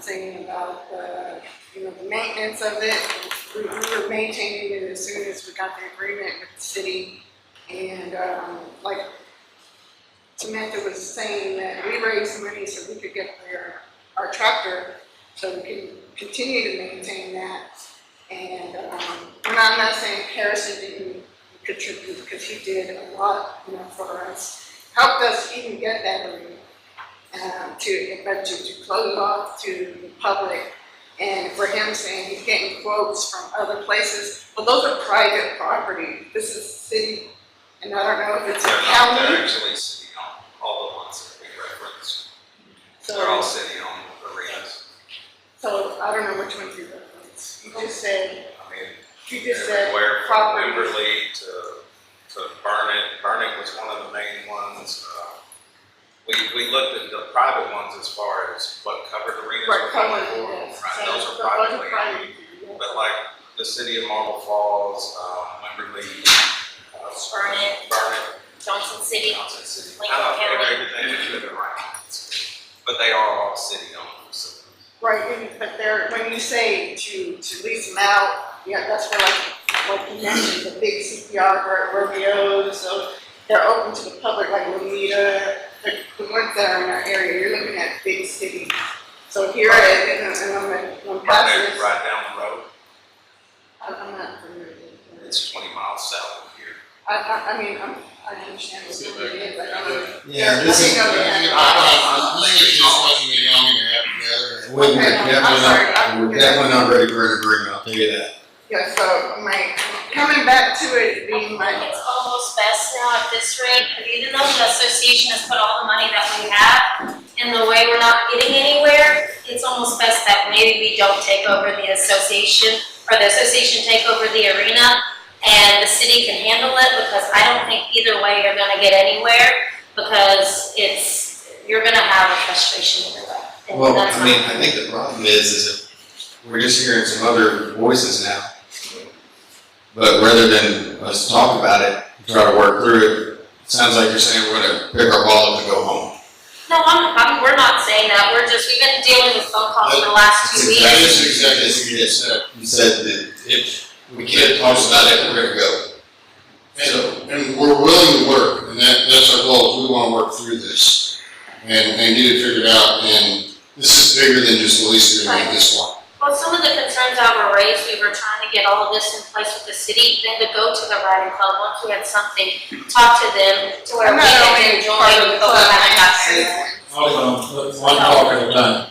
saying about the maintenance of it. We were maintaining it as soon as we got the agreement with the city, and like Samantha was saying that we raised money so we could get our tractor, so we can continue to maintain that. And I'm not saying Harrison didn't contribute, because he did a lot, for us, helped us even get that arena, to close it off to the public. And for him saying he's getting quotes from other places, well, those are private property. This is city, and I don't know if it's a county. They're actually city-owned, all the ones that we referenced. They're all city-owned arenas. So I don't know which ones you reference. You just said, Everywhere from property. Wimberley to Burnett. Burnett was one of the main ones. We looked at the private ones as far as what covered arenas. Right, were covered for. arenas. Right, those are So privately private, owned. But like the city of Marble Falls, Wimberley, Burnett, Johnson City, Johnson City. Lincoln County. Everything is within right. But they are all city-owned facilities. Right, but when you say to lease them out, yeah, that's for like you mentioned, the big CPR rodeos, so they're open to the public, like Lomita, the ones that are in our area. You're looking at big cities. So here in Lampasas, Burnett, right down the road. I'm not familiar with it. It's 20 miles south of here. I mean, I understand what it is. I don't know. Yeah, this is, I think it's just watching the young and happy together. we're definitely not ready for an agreement, I'll tell you that. Yeah, so coming back to it being It's almost best now at this rate, even though the association has put all the money that we have, in the way we're not getting anywhere, it's almost best that maybe we don't take over the association, or the association take over the arena, and the city can handle it, because I don't think either way you're gonna get anywhere, because you're gonna have a frustration either way. And Well, that's I mean, not- I think the problem is that we're just hearing some other voices now. But rather than us talk about it, try to work through it, it sounds like you're saying we're gonna pick our ball up and go home. No, we're not saying that, we've been dealing with phone calls for the last 2 weeks. That is exactly what you just said. You said that if we can't talk about it, we're gonna go. So, And we're willing to work, and that's our goal, is we wanna work through this and get it figured out, and this is bigger than just the lease agreement at this point. Well, some of the concerns that were raised, we were trying to get all of this in place with the city, then to go to the riding club, once we had something, talk to them, to where I'm we not could only join, part of the but we club, haven't got I'm there. saying. Hold on, one talk at a time.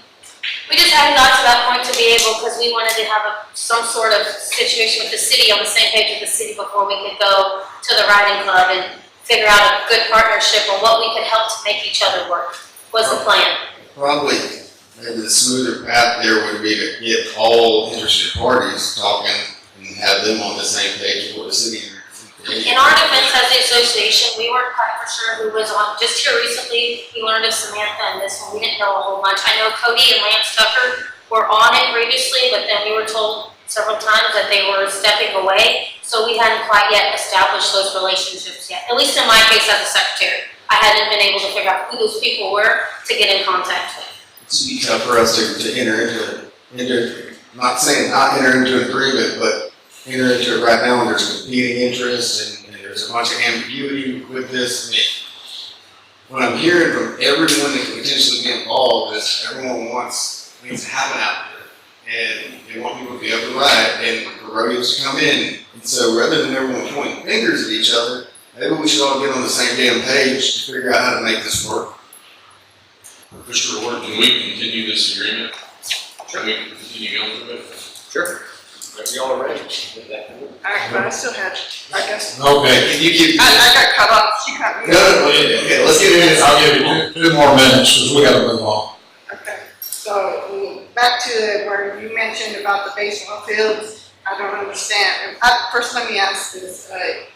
We just haven't got to that point to be able, because we wanted to have some sort of situation with the city, on the same page with the city, before we could go to the riding club and figure out a good partnership on what we could help to make each other work, was the plan. probably, maybe the smoother path there would be to get all interested parties talking and have them on the same page for the city. In our defense as the association, we weren't quite for sure who was on, just here recently, we learned of Samantha and this one, we didn't know a whole bunch. I know Cody and Lance Tucker were on it previously, but then we were told several times that they were stepping away, so we hadn't quite yet established those relationships yet, at least in my case as a secretary. I hadn't been able to figure out who those people were to get in contact with. It's tough for us to enter into, not saying not enter into an agreement, but enter into it right now when there's competing interests and there's a bunch of ambiguity with this. I mean, what I'm hearing from everyone that could potentially be involved is everyone wants things to happen out there. And they want people to be able to ride and for rodeos to come in. And so rather than everyone pointing fingers at each other, maybe we should all get on the same damn page to figure out how to make this work. Mr. Ward, can we continue this agreement? Can we continue going through it? Sure. If y'all are ready. But I still had, I guess, Okay. Can you keep? I got cut off, she cut me off. No, okay, let's get into I'll give you two more minutes, because we gotta move on. Okay, so back to where you mentioned about the baseball fields, I don't understand. First, let me ask this,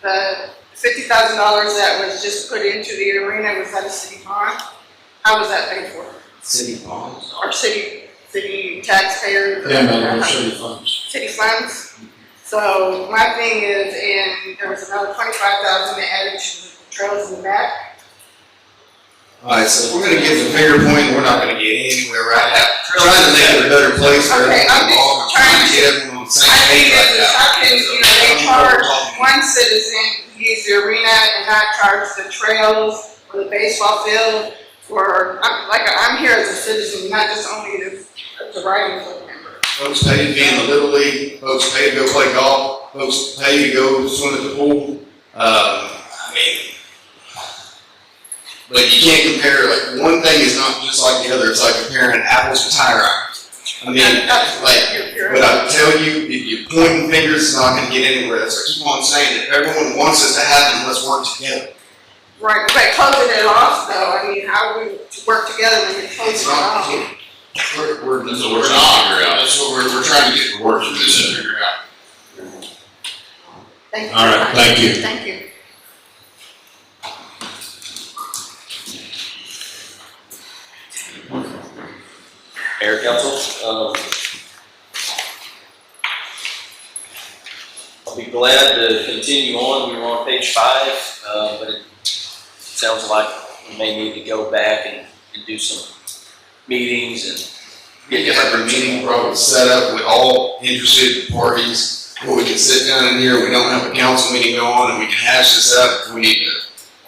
the $50,000 that was just put into the arena, was that a city bond? How was that paid for? City bonds. Our city taxpayers? Yeah, man, those city funds. City funds? So my thing is, and there was another 25,000 added to the trails in the back. Alright, so if we're gonna give the finger point, we're not gonna get anywhere right now. Trying to make it a better place for Okay, I'm everyone just involved, trying trying to to- get everyone on the same I think page right it's, now. how can, they charge one citizen to use the arena and not charge the trails or the baseball field for, I'm here as a citizen, not just only the riding club member. Folks pay to be in the Little League, folks pay to go play golf, folks pay to go swim at the pool. I mean, but you can't compare, like, one thing is not just like the other, it's like comparing apples to tire irons. I mean, like, but I tell you, if you're pointing fingers, it's not gonna get anywhere. That's what I keep on saying, if everyone wants us to happen, let's work together. Right, but closing it off though, I mean, how do we work together when you're closing it off? We're That's what we're trying to figure out. That's what we're trying to get, we're working this and figure out. Thank you. All right, thank you. Thank you. Mayor, council, I'll be glad to continue on. We were on page 5, but it sounds like we may need to go back and do some meetings and We can have a meeting probably set up with all interested parties, where we can sit down in here, we don't have a council meeting going, and we can hash this out. If we need to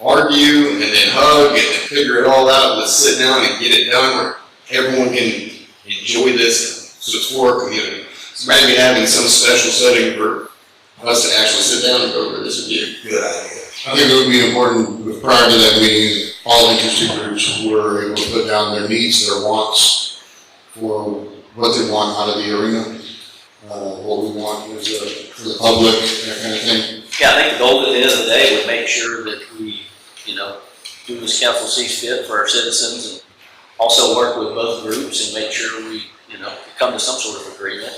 argue and then hug and then figure it all out, let's sit down and get it done where everyone can enjoy this, so it's for our community. So maybe having some special setting for us to actually sit down and go over this would be a good idea. I think it would be important, prior to that meeting, all interested groups were able to put down their needs, their wants for what they want out of the arena, what we want as for the public, that kind of thing. yeah, I think the goal at the end of the day would make sure that we, do as council sees fit for our citizens and also work with both groups and make sure we, come to some sort of agreement.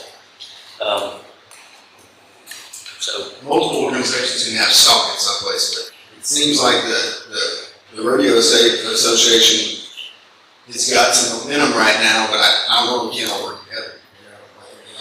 So, Multiple organizations can have something someplace, but it seems like the rodeo association has got some momentum right now, but I don't know if we can all work together.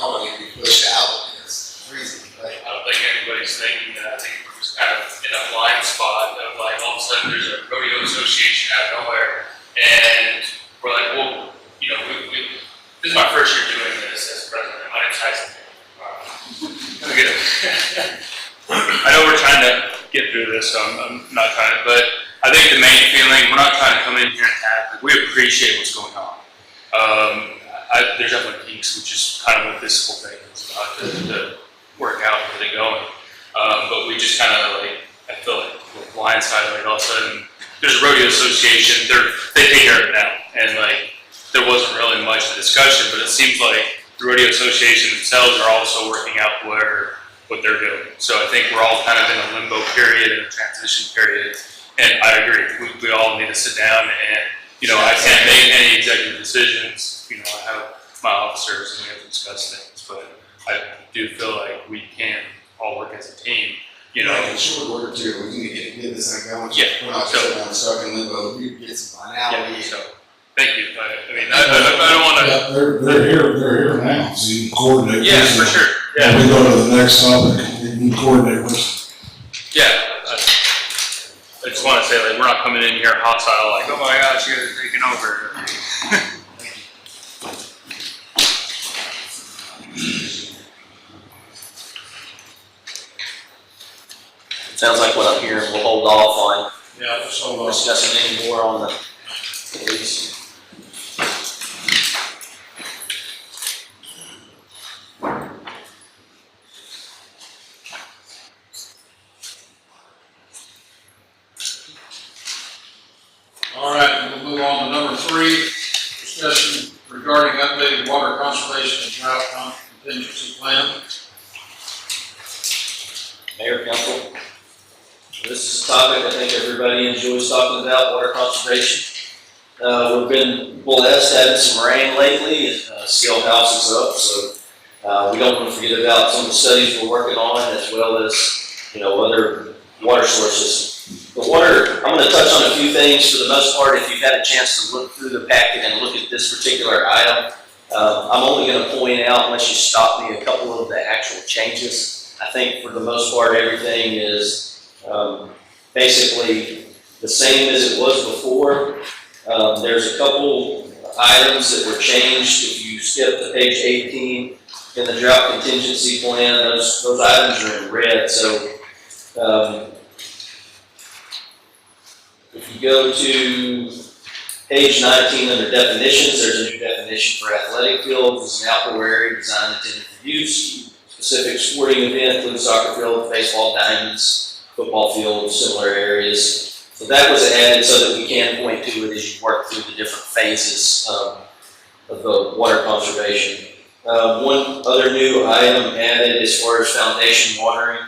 All need to be pushed out, and it's crazy. I don't think anybody's thinking that. I think we're just kind of in a blind spot of like all of a sudden there's a rodeo association out of nowhere, and we're like, well, this is my first year doing this as president. My name's Tyson. I know we're trying to get through this, so I'm not trying to, but I think the main feeling, we're not trying to come in here and attack. We appreciate what's going on. There's definitely peaks, which is kind of what this whole thing is about, to work out and get it going. But we just kind of I feel like we're blindsided, all of a sudden, there's a rodeo association, they take care of it now. And there wasn't really much of a discussion, but it seems like the rodeo association themselves are also working out what they're doing. So I think we're all kind of in a limbo period and a transition period. And I agree, we all need to sit down and, I can't make any executive decisions. I have my officers and we have to discuss things, but I do feel like we can all work as a team, In short order too, we need to get this thing going. Yeah. We're not sitting down stuck in limbo, we can get some finality. Yeah, so, thank you. I don't want to. Yeah, they're here now, so you can coordinate. Yeah, with for them. sure. When Yeah, we go to the next topic, you can coordinate with them. yeah. I just want to say, we're not coming in here hostile, oh my gosh, you guys are taking over. sounds like what I'm hearing, we'll hold off on Yeah, so, discussing any more on the police. all right, we'll move on to number 3, discussion regarding updated water conservation and drought contingency plan. Mayor, council, this is a topic I think everybody enjoys talking about, water conservation. We've been blessed having some rain lately, and scale house is up, so we don't want to forget about some of the studies we're working on, as well as, other water sources. The water, I'm gonna touch on a few things for the most part. If you've had a chance to look through the packet and look at this particular item, I'm only gonna point out, unless you stop me, a couple of the actual changes. I think for the most part, everything is basically the same as it was before. There's a couple items that were changed. If you skip to page 18 in the drought contingency plan, those items are in red. So if you go to page 19 under definitions, there's a new definition for athletic fields. It's an outdoor area designed and intended for use. Specific sporting event includes soccer fields, baseball diamonds, football fields, similar areas. So that was added so that we can point to it as you work through the different phases of the water conservation. One other new item added as far as foundation watering,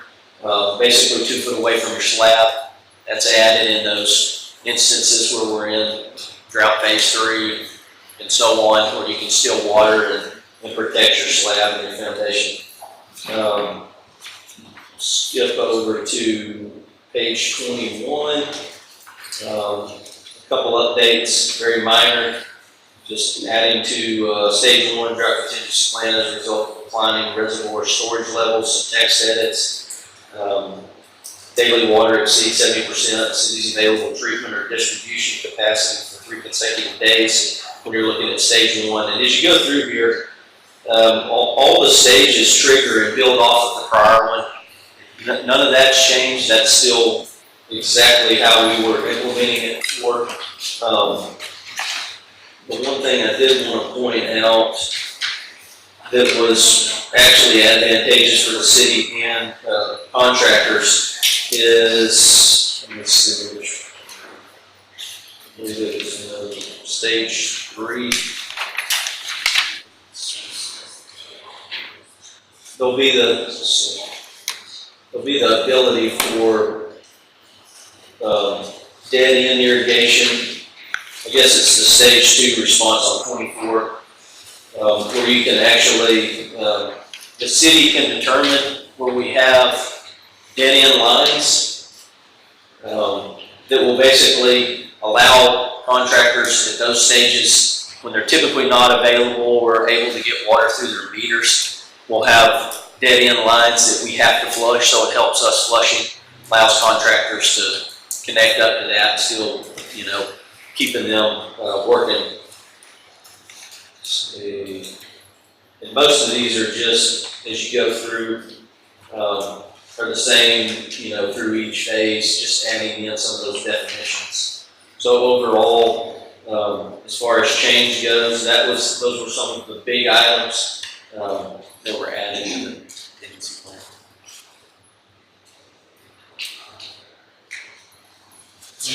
basically 2 foot away from your slab. That's added in those instances where we're in drought phase 3 and so on, where you can still water and protect your slab and your foundation. Skip over to page 21. A couple updates, very minor, just adding to stage 1 drought contingency plan as a result of declining reservoir storage levels, some text edits. Daily water exceeds 70% city's available treatment or distribution capacity for 3 consecutive days when you're looking at stage 1. And as you go through here, all the stages trigger and build off of the prior one. None of that's changed. That's still exactly how we were implementing it before. The one thing I did want to point out that was actually advantageous for the city and contractors is, let me see which, I believe it was stage 3. There'll be the ability for dead end irrigation. I guess it's the stage 2 response on 24, where you can actually, the city can determine where we have dead end lines that will basically allow contractors at those stages, when they're typically not available or able to get water through their meters, will have dead end lines that we have to flush, so it helps us flushing, allows contractors to connect up to that, still, keeping them working. And most of these are just, as you go through, are the same, through each phase, just adding in some of those definitions. So overall, as far as change goes, those were some of the big items that were added in the contingency plan.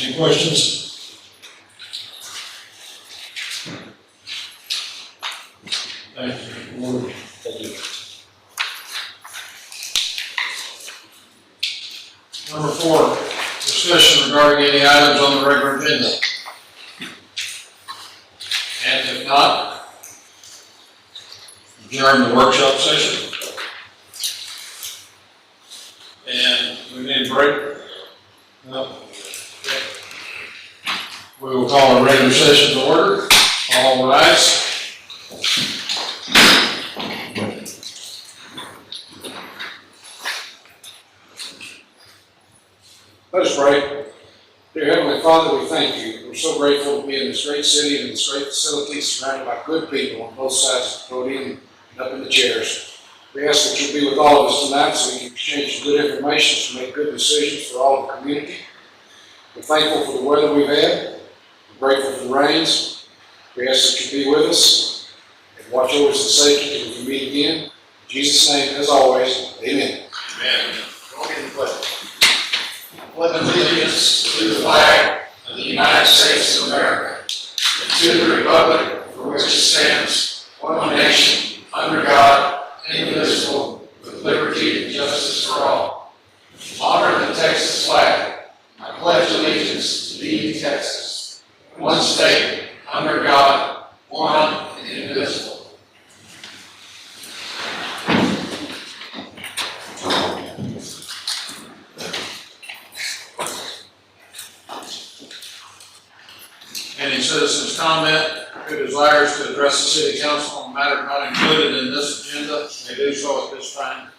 Any questions? Thank you, Mr. Ward. Thank you. Number 4, discussion regarding any items on the regular agenda. And if not, adjourn the workshop session. And we need a break. No. Okay. We will call a regular session to order. All rise. Let us pray. Dear Heavenly Father, we thank you. We're so grateful to be in this great city and this great facility surrounded by good people on both sides of the podium and up in the chairs. We ask that you be with all of us tonight so we can exchange good information to make good decisions for all of the community. We're thankful for the weather we've had. We're grateful for the rains. We ask that you be with us and watch over us and safety until we can meet again. In Jesus' name, as always, amen. Amen. Go ahead and pledge. Pledge allegiance to the flag of the United States of America and to the republic for which it stands, one nation, under God, indivisible, with liberty and justice for all. Honor the Texas flag. I pledge allegiance to thee, Texas, one state, under God, one and indivisible. comment who desires to address the city council on a matter not included in this agenda may do so at this time.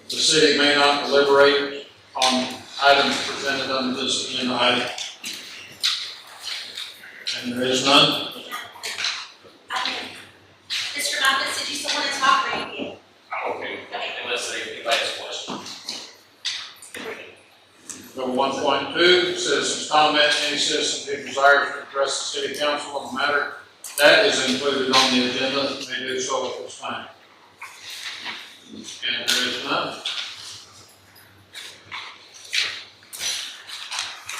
The city may not deliberate on items presented under this agenda item. And there is none. Mr. Lampasas, did you still want to talk or anything? Okay, unless anybody has a question. Number 1.2, citizens comment. Any citizen who desires to address the city council on a matter that is included on the agenda may do so at this time. And there is none.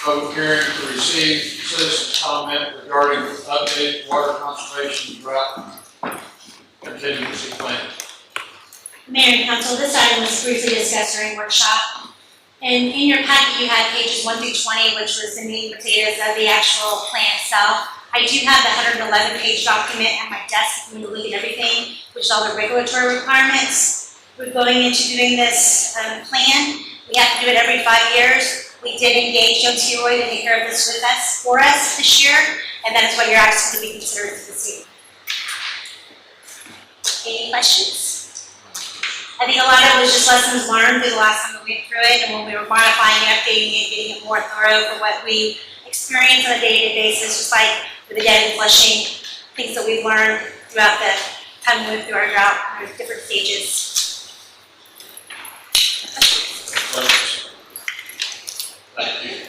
Public hearing to receive citizens comment regarding updated water conservation drought contingency plan. Mayor and council, this item was briefly discussed during workshop. And in your packet, you had pages 1 through 20, which was the meat and potatoes of the actual plan itself. I do have the 111-page document at my desk for me to look at everything, which is all the regulatory requirements. We're going into doing this plan. We have to do it every 5 years. We did engage Joe Roy to take care of this for us this year, and that is what you're asking to be considered for this year. Any questions? I think a lot of it was just lessons learned through the last time that we went through it, and when we were modifying and updating it, getting it more thorough for what we experience on a day-to-day basis, just like with the dead and flushing, things that we've learned throughout the time we went through our drought, our different stages. Thank you.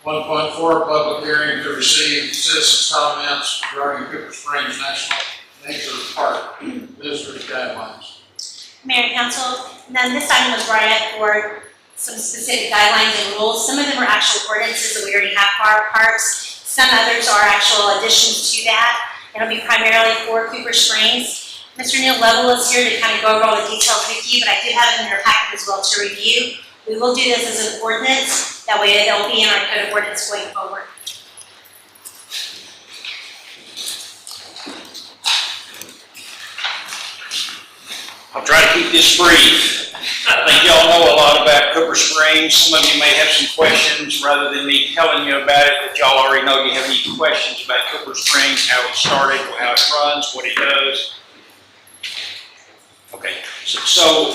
1.4, public hearing to receive citizens' comments regarding Cooper Springs National Nature Park District guidelines. Mayor and council, then this item was brought up for some specific guidelines and rules. Some of them are actual ordinances that we already have for our parks. Some others are actual additions to that. It'll be primarily for Cooper Springs. Mr. Neil Lovell is here to kind of go over all the details with you, but I do have it in your packet as well to review. We will do this as an ordinance. That way it'll be in our code of ordinance going forward. I'll try to keep this brief. I think y'all know a lot about Cooper Springs. Some of you may have some questions rather than me telling you about it, but y'all already know you have any questions about Cooper Springs, how it started, how it runs, what it does. Okay, so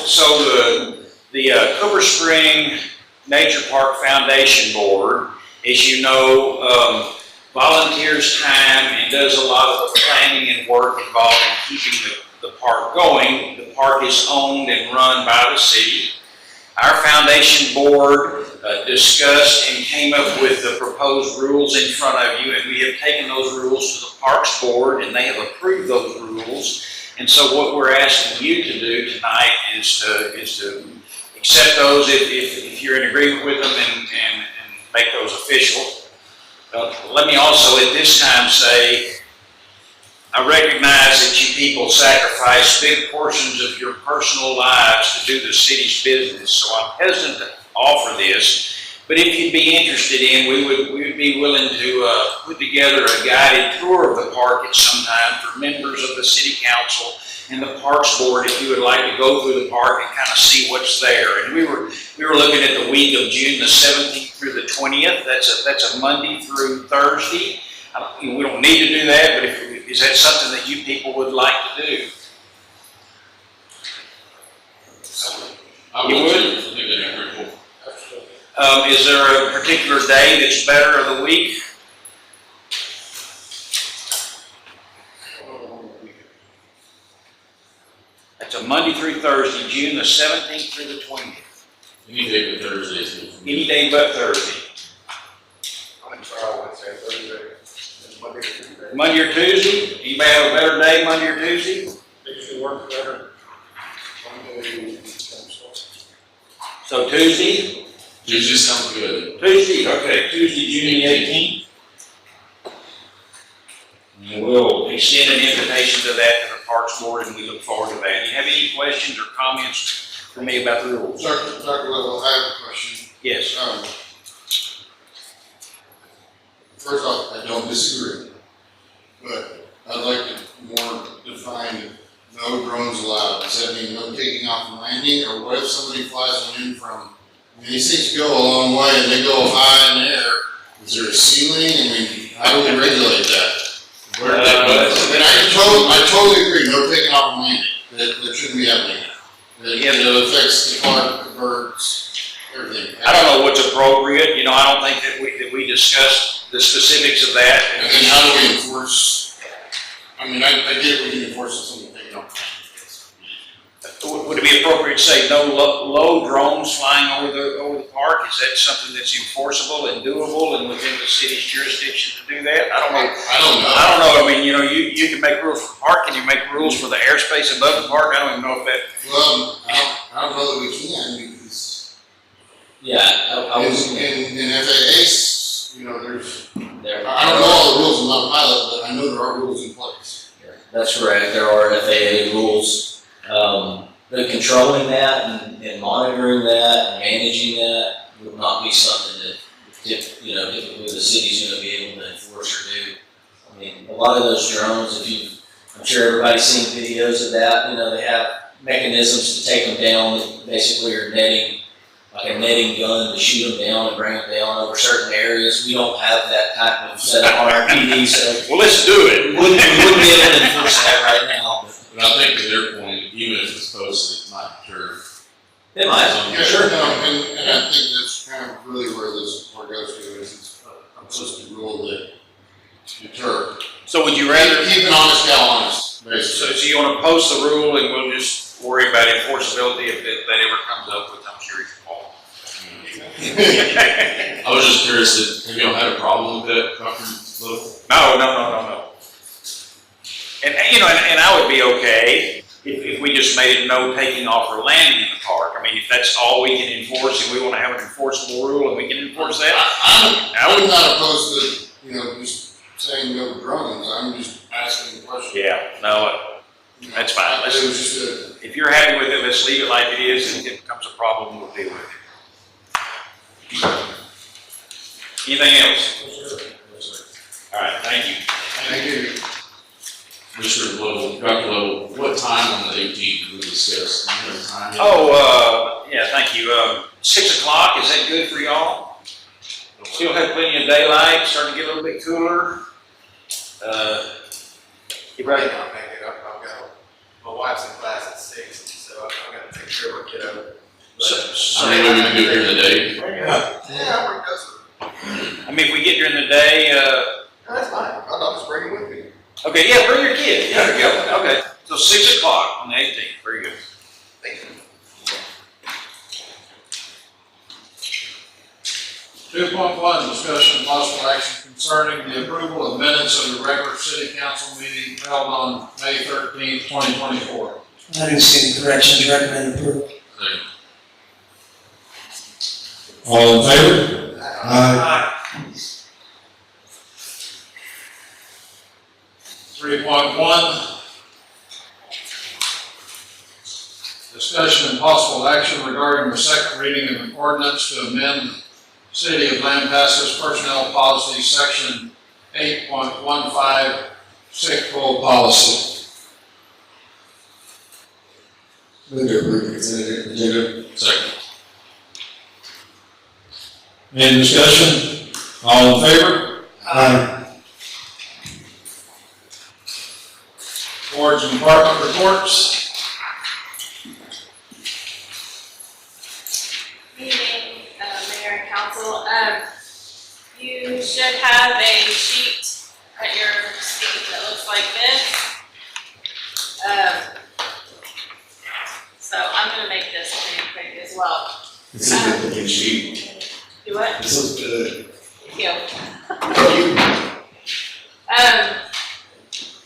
the Cooper Spring Nature Park Foundation Board, as you know, volunteers time and does a lot of the planning and work involved in keeping the park going. The park is owned and run by the city. Our foundation board discussed and came up with the proposed rules in front of you, and we have taken those rules to the Parks Board, and they have approved those rules. And so what we're asking you to do tonight is to accept those if you're in agreement with them and make those official. Let me also at this time say, I recognize that you people sacrifice big portions of your personal lives to do the city's business, so I'm hesitant to offer this. But if you'd be interested in, we would be willing to put together a guided tour of the park at some time for members of the city council and the Parks Board if you would like to go through the park and kind of see what's there. And we were looking at the week of June the 17th through the 20th. That's a Monday through Thursday. We don't need to do that, but is that something that you people would like to do? I You would? I think that'd be very cool. Is there a particular day that's better of the week? That's a Monday through Thursday, June the 17th through the 20th. Any day but Thursday is good for me. Any day but Thursday. I'm sorry, Wednesday, Thursday, Monday, Tuesday. Monday or Tuesday? Anybody have a better day, Monday or Tuesday? Usually work better. Monday, So Tuesday? Tuesday sounds good. Tuesday, okay, Tuesday, June the 18th. And we'll extend an invitation to that to the Parks Board, and we look forward to that. Do you have any questions or comments for me about the rules? Dr. Lovell, I have a question. Yes. First off, I don't disagree, but I'd like to more define no drones allowed. Does that mean no taking off and landing, or what if somebody flies one in from, I mean, these things go a long way and they go high in the air. Is there a ceiling? I mean, how do we regulate that? Where did they put it? And I totally agree, no taking off landing, that shouldn't be happening. It affects the park, the birds, everything. I don't know what's appropriate, I don't think that we discussed the specifics of that. And then how do we enforce, I mean, I get it, we can enforce something taking off. Would it be appropriate to say no low drones flying over the park? Is that something that's enforceable and doable and within the city's jurisdiction to do that? I don't know. I don't know. I mean, you can make rules for the park. Can you make rules for the airspace above the park? I don't even know if that. Well, I don't know that we can because Yeah, I was. in FAA's, there's, I don't know all the rules in my pilot, but I know there are rules in place. That's correct, there are FAA rules. But controlling that and monitoring that and managing that would not be something that, typically the city's gonna be able to enforce or do. I mean, a lot of those drones, I'm sure everybody's seen videos of that, they have mechanisms to take them down that basically are netting, like a netting gun to shoot them down and bring them down over certain areas. We don't have that type of setup on our PD, so. Well, let's do it. We wouldn't be able to enforce that right now. But I think to their point, even if it's posted, it might deter. It might. Yeah, sure, no, and I think that's kind of really where this report goes to, is it's a posted rule that deter. So would you rather? Keep an honest gal honest, basically. So you want to post the rule and we'll just worry about enforceability if that ever comes up, which I'm sure you won't. I was just curious, have y'all had a problem with that, Dr. Little? No. And I would be okay if we just made it no taking off or landing in the park. I mean, if that's all we can enforce and we want to have an enforceable rule and we can enforce that. I'm not opposed to, just saying no drones, I'm just asking the question. Yeah, no, that's fine. It was just If you're happy with it, let's leave it like it is, and if it becomes a problem, we'll deal with it. Anything else? All right, thank you. thank you. Mr. Little, Dr. Little, what time on the 18th did we discuss? Do you have a time yet? Yeah, thank you. 6 o'clock, is that good for y'all? Still have plenty of daylight, starting to get a little bit cooler. You ready? I'll make it up. My wife's in class at 6, so I'm gonna take care of her kiddo. So maybe we can do it during the day? Yeah, we're I mean, if we get during the day, that's fine. I'll just bring it with me. okay, yeah, bring your kid. Yeah, there you go. Okay, so 6 o'clock on the 18th. Very good. Thank you. 2.1, discussion and possible action concerning the approval of minutes of the regular city council meeting held on May 13th, 2024. I didn't see any corrections, recommend approval. All in favor? Aye. 3.1, discussion and possible action regarding the second reading of an ordinance to amend City of Lampasas Personnel Policy, Section 8.15, sick pool policy. Move to approve consent agenda. Second. Any discussion? All in favor? Aye. Boards and department reports. Meeting, Mayor and Council. You should have a sheet at your seat that looks like this. So I'm gonna make this pretty quick as well. This is a good sheet. Do what? This is good. Thank you.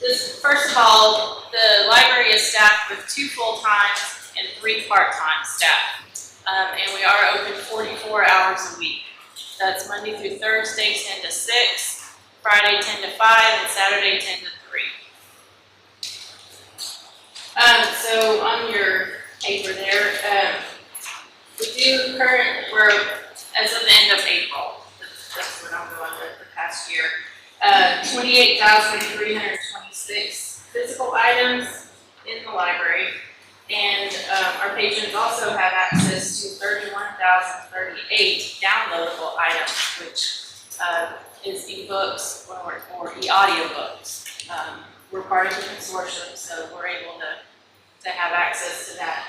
This, first of all, the library is staffed with 2 full-time and 3 part-time staff. And we are open 44 hours a week. That's Monday through Thursday, 10 to 6, Friday, 10 to 5, and Saturday, 10 to 3. So on your paper there, we're, as of the end of April, that's what I'm going with the past year, 28,326 physical items in the library. And our patrons also have access to 31,038 downloadable items, which is e-books or e-audiobooks. We're part of the consortium, so we're able to have access to that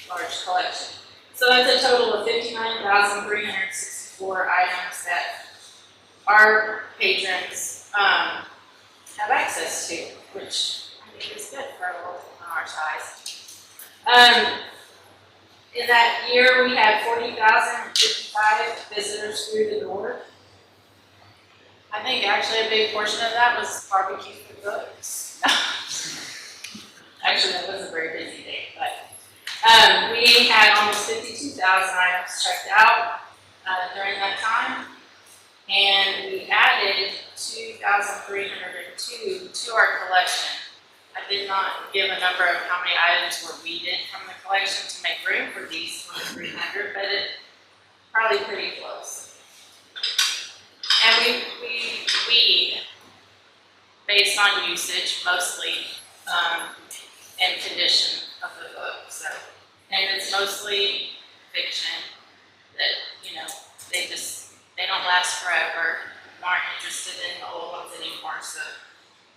large collection. So that's a total of 59,364 items that our patrons have access to, which I think is good for a local our size. In that year, we had 40,055 visitors through the door. I think actually a big portion of that was barbecue for books. Actually, that was a very busy day, but we had almost 52,000 items checked out during that time, and we added 2,302 to our collection. I did not give a number of how many items were weeded from the collection to make room for these 2,300, but it's probably pretty close. And we weed based on usage mostly, and condition of the book. So, and it's mostly fiction that, you know, they don't last forever, aren't interested in the old ones anymore. So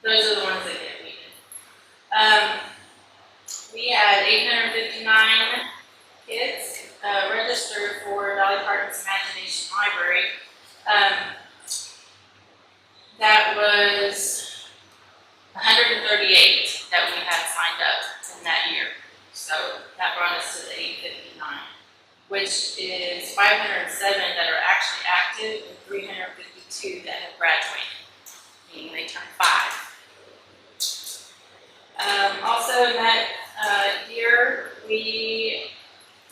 those are the ones that get weeded. We had 859 kids registered for Dolly Parton's Imagination Library. That was 138 that we had signed up in that year. So that brought us to the 859, which is 507 that are actually active and 352 that have graduated, meaning they turned 5. Also in that year, we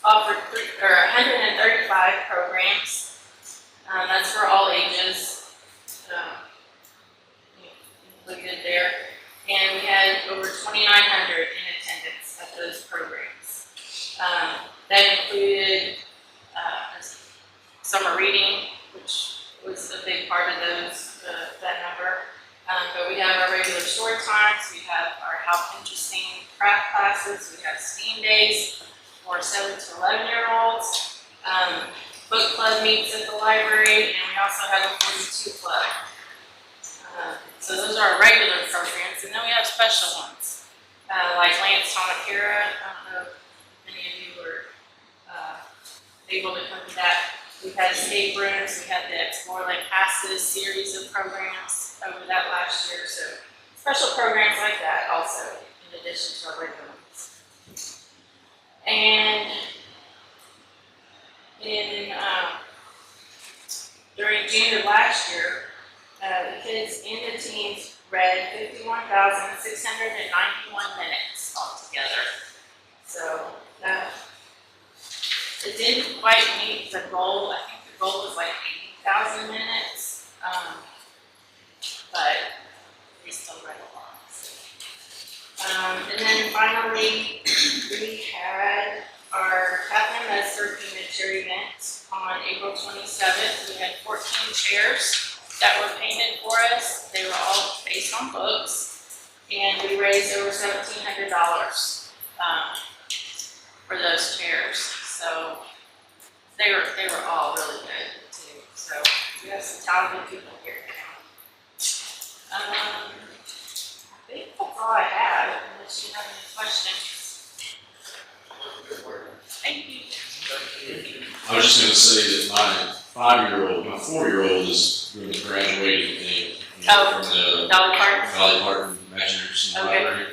offered 135 programs. That's for all ages. Included there, and we had over 2,900 in attendance at those programs. That included summer reading, which was a big part of those, that number. But we have our regular story times, we have our How Interesting craft classes, we have STEAM days for 7 to 11-year-olds. Book club meets at the library, and we also have a 42 club. So those are our regular programs, and then we have special ones, like Lance Tonakira. I don't know if many of you were able to come to that. We've had escape rooms, we had the Explore Lampasas series of programs over that last year, so special programs like that also, in addition to our regular ones. And during June of last year, the kids and the teens read 51,691 minutes altogether. So it didn't quite meet the goal. I think the goal was like 80,000 minutes, but we still read a lot. And then finally, we had our Catherine Messer Community event on April 27th. We had 14 chairs that were painted for us. They were all based on books, and we raised over $1,700 for those chairs. So they were all really good too. So we have some talented people here now. I think that's all I have, unless you have any questions. Thank you. I was just gonna say that my 4-year-old is doing the graduating thing, from the Dolly Parton. Dolly Parton Imagination Library,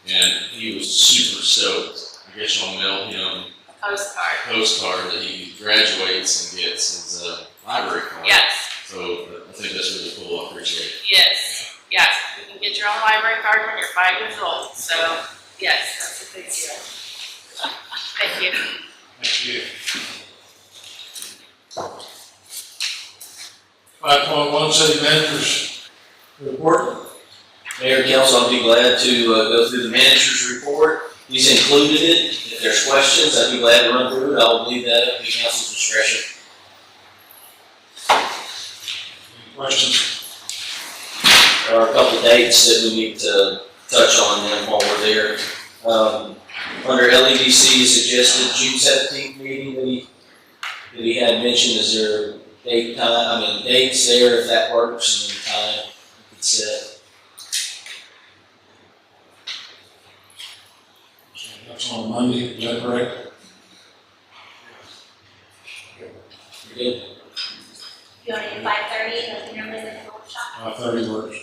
and he was super stoked. I guess y'all mail him A postcard that he graduates and gets his library card. Yes. So I think that's really cool. I appreciate it. Yes. Yes. You can get your own library card when you're 5 years old. So yes, that's a big deal. Thank you. Thank you. 5.1 City Managers Report. Mayor, Council, I'll be glad to go through the manager's report. He's included it. If there's questions, I'd be glad to run through it. I'll leave that up to council's discretion. Questions? There are a couple dates that we need to touch on them while we're there. Under LEDC, suggested June 17th meeting that he had mentioned. Is there dates there if that works, and then time we could set. That's on Monday, is that correct? You good? You want to do 5:30, like we normally do the workshop? 5:30 works.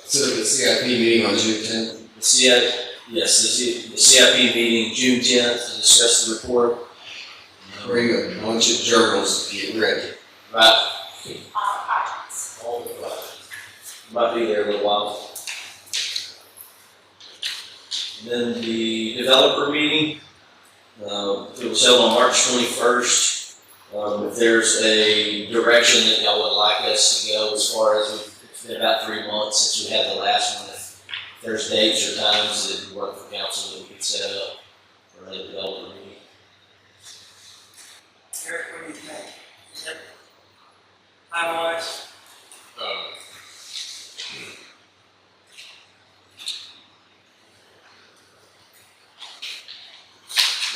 So the CIP meeting on June 10th. The CIP meeting June 10th to discuss the report. Bring a bunch of journals to get ready. Right. Projects. All the projects. Might be there a little while. And then the developer meeting, it was held on March 21st. If there's a direction that y'all would like us to go as far as it's been about 3 months since we had the last one. If there's dates or times that would work for council that we could set up for a developer meeting. Eric, what do you think? Is that finalized?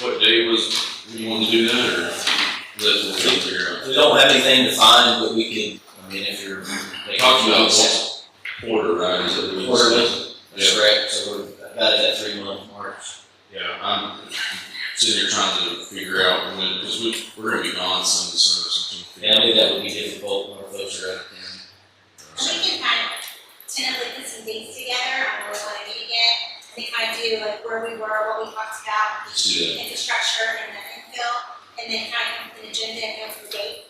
What day you want to do that, or that's what we'll figure out? We don't have anything defined, but we can, if you're. Talking about quarter, right? Is that what you Quarterly. said? That's correct, so we're about at that 3-month mark. Yeah, I'm sitting here trying to figure out when, because we're gonna be gone some of the service. And I knew that would be difficult when our folks are out of town. And we can kind of tentatively put some dates together on where we want to meet again. And kind of do like where we were, what we talked about, Let's do that. the infrastructure and the infill, and then kind of come up with an agenda and go for the date.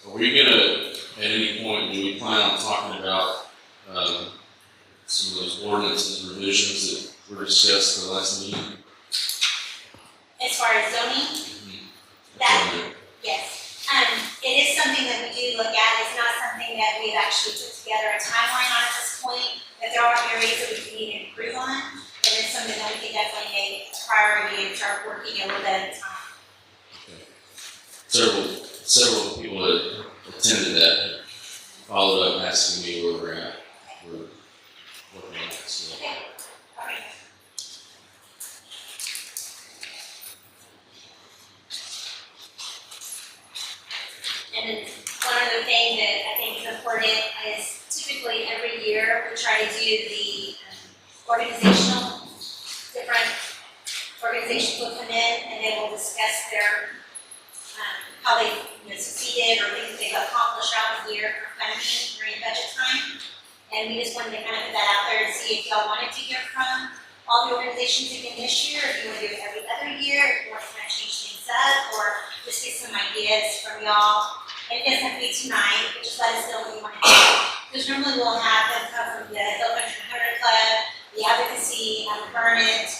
Are we gonna, at any point, do we plan on talking about, some of those ordinances and revisions that were discussed at the last meeting? As far as zoning, that, yes. It is something that we do look at. It's not something that we've actually put together a timeline on at this point. If there are areas that we need to improve on, then it's something that we can definitely make a priority and start working a little bit at a time. Several people that attended that followed up asking me where we're at. We're working on that, so. Okay, all right. And then one other thing that I think is important is typically every year we try to do the organizational, different organizations will come in and they will discuss their, how they succeeded or things that they've accomplished throughout the year for funding during budget time. And we just wanted to kind of put that out there and see if y'all wanted to hear from all the organizations again this year, if you want to do it every other year, if you want to kind of change things up, or just get some ideas from y'all. And it doesn't have to be tonight, but just let us know what you want to do. Because normally we'll have them come from the Hill Country Hunter Club, the Advocacy, Burnett,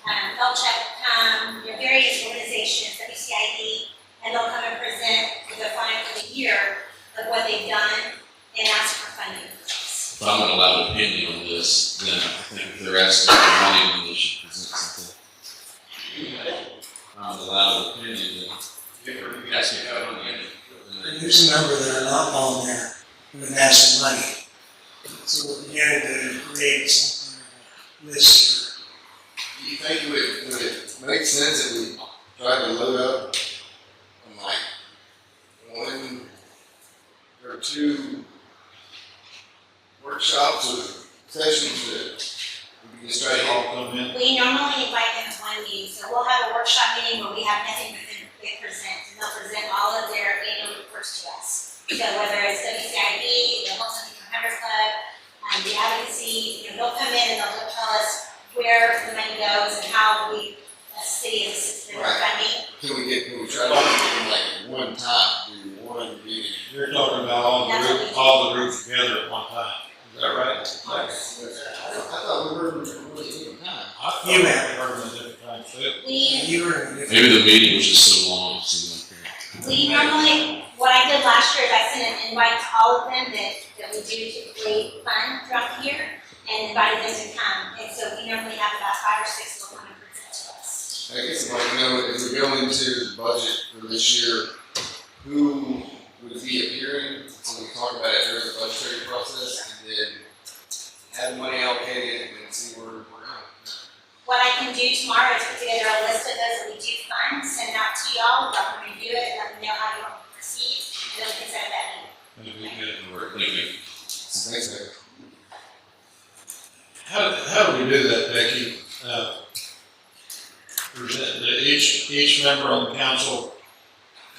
LCHEC come, various organizations, WCID, and they'll come and present the final for the year of what they've done and ask for funding. If I'm an allowed opinion on this, then I think if they're asking for money, then they should present something. If I'm an allowed opinion, then they're asking for money. There's a number that are not on there, who've been asking money. So we're beginning to create something this Do you think would it make sense if we tried to load up on like 1 or 2 workshops or sessions that we can just try to all come in? We normally invite them to one meeting, so we'll have a workshop meeting where we have nothing but them they present, and they'll present all of their annual reports to us. So whether it's WCID, the Hill Country Hunter Club, the Advocacy, they'll come in and they'll tell us where the money goes and how we, as a city, is assisting with funding. Can we try to do it like one time, do one meeting? You're talking about all the groups together at one time. Is that right? I thought we were doing time. You have. Heard them at different times too. You were in a different. Maybe the meeting was just so long, it seemed like We normally, what I did last year is I sent an invite to all of them that we do typically fund throughout the year and invited them to come. And so we normally have about 5 or 6 will come and present to us. I guess I'd like to know, as we go into the budget for this year, who would be appearing, so we can talk about it during the budgetary process, and then have the money allocated and see where we're going. What I can do tomorrow is put together a list of those that we do fund, send it out to y'all, y'all can review it, and let me know how you want to proceed, and then we can set that meeting. Thank you. Thanks, Mayor. How do we do that, Becky? Each member on the council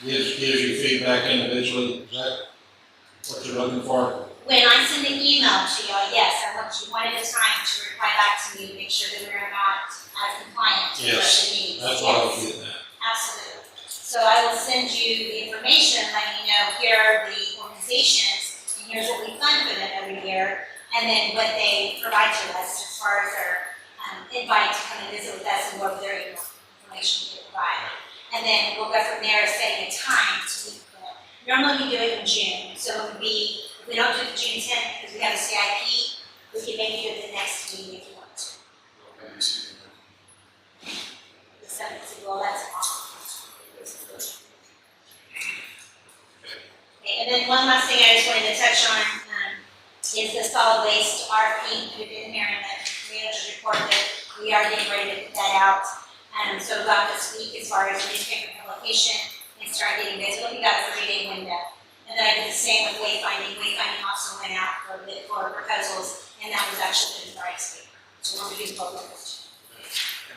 gives you feedback individually, is that what you're looking for? When I send an email to y'all, yes, I want you one at a time to reply back to me to make sure that we're not as compliant to what Yes, the needs. that's what I was Yes, getting at. absolutely. So I will send you the information, letting you know, here are the organizations, and here's what we fund for them every year, and then what they provide to us as far as their invite to come and visit with us and what their information they provide. And then we'll go from there, setting a time to meet with them. Normally we do it in June, so it would be, if we don't do it June 10th because we have a CIP, we can maybe do it the next meeting if you want to. The 7th, well, that's awesome. Okay, and then one last thing I just wanted to touch on, is the solid waste RFP, put it in here in the manager's report that we are getting ready to put that out. So about this week as far as newspaper publication and start getting bids, we got a 3-day window. And then I did the same with wayfinding. Wayfinding also went out for proposals, and that was actually in the rights paper. So we're doing both of those.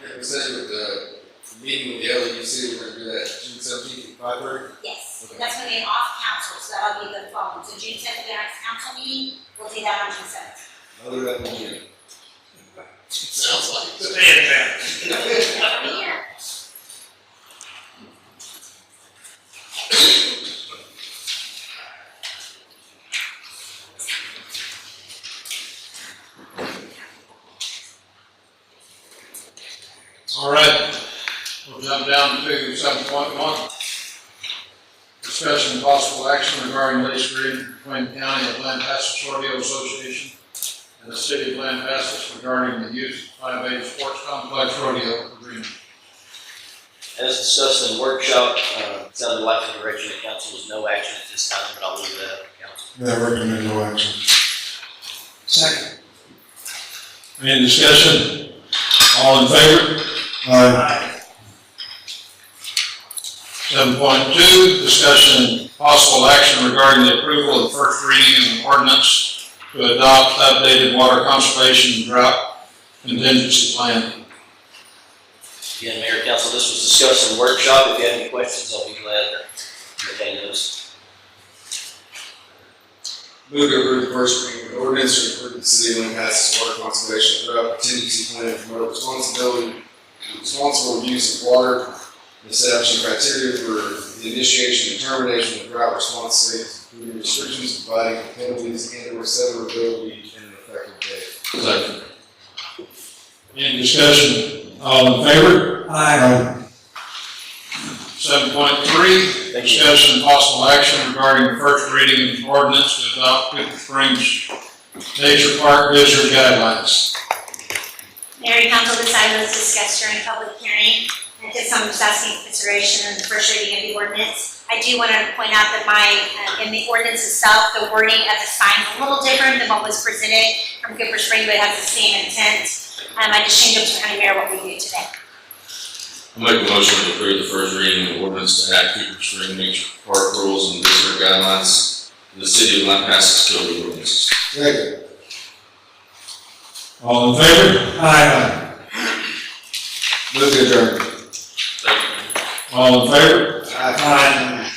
Okay, especially with the meeting with the LEUC, we're gonna do that June 17th at 5:30. Yes, Okay. that's gonna be an off council, so that'll be the following. So June 10th will be our next council meeting, we'll do that on June 7th. Other than the June. Sounds like. Over here. All right, we'll jump down to 7.1. Discussion and possible action regarding lease agreement between the County of Lampasas Rodeo Association and the City of Lampasas regarding the use of 5A Sports Complex Rodeo Agreement. As discussed in the workshop, it sounded like the direction of council was no action at this time, but I'll leave that up to council. Yeah, recommend no action. Second. Any discussion? All in favor? Aye. 7.2, discussion and possible action regarding the approval of the first reading of an ordinance to adopt updated water conservation and drought contingency plan. Again, Mayor, Council, this was discussed in the workshop. If you have any questions, I'll be glad to entertain those. Move to approve the first reading of an ordinance to approve the City of Lampasas water conservation and drought contingency plan to promote responsible use of water, and establishing criteria for the initiation and termination of drought response states, including restrictions, providing penalties, and/or severability in an effective date. Second. Any discussion? All in favor? Aye. 7.3, Thank you. discussion and possible action regarding the first reading of an ordinance to adopt Cooper Springs Nature Park visitor guidelines. Mayor and Council, this item was discussed during public hearing, and just I'm just asking for consideration in the first reading of the ordinance. I do want to point out that in the ordinance itself, the wording of the sign is a little different than what was presented from Cooper Spring, but it has the same intent. I just changed up to County Mayor what we do today. I'll make a motion to approve the first reading of the ordinance to add Cooper Spring Nature Park rules and visitor guidelines in the City of Lampasas Code of Ordinances. Second. All in favor? Aye. Move to adjourn. All in favor? Aye.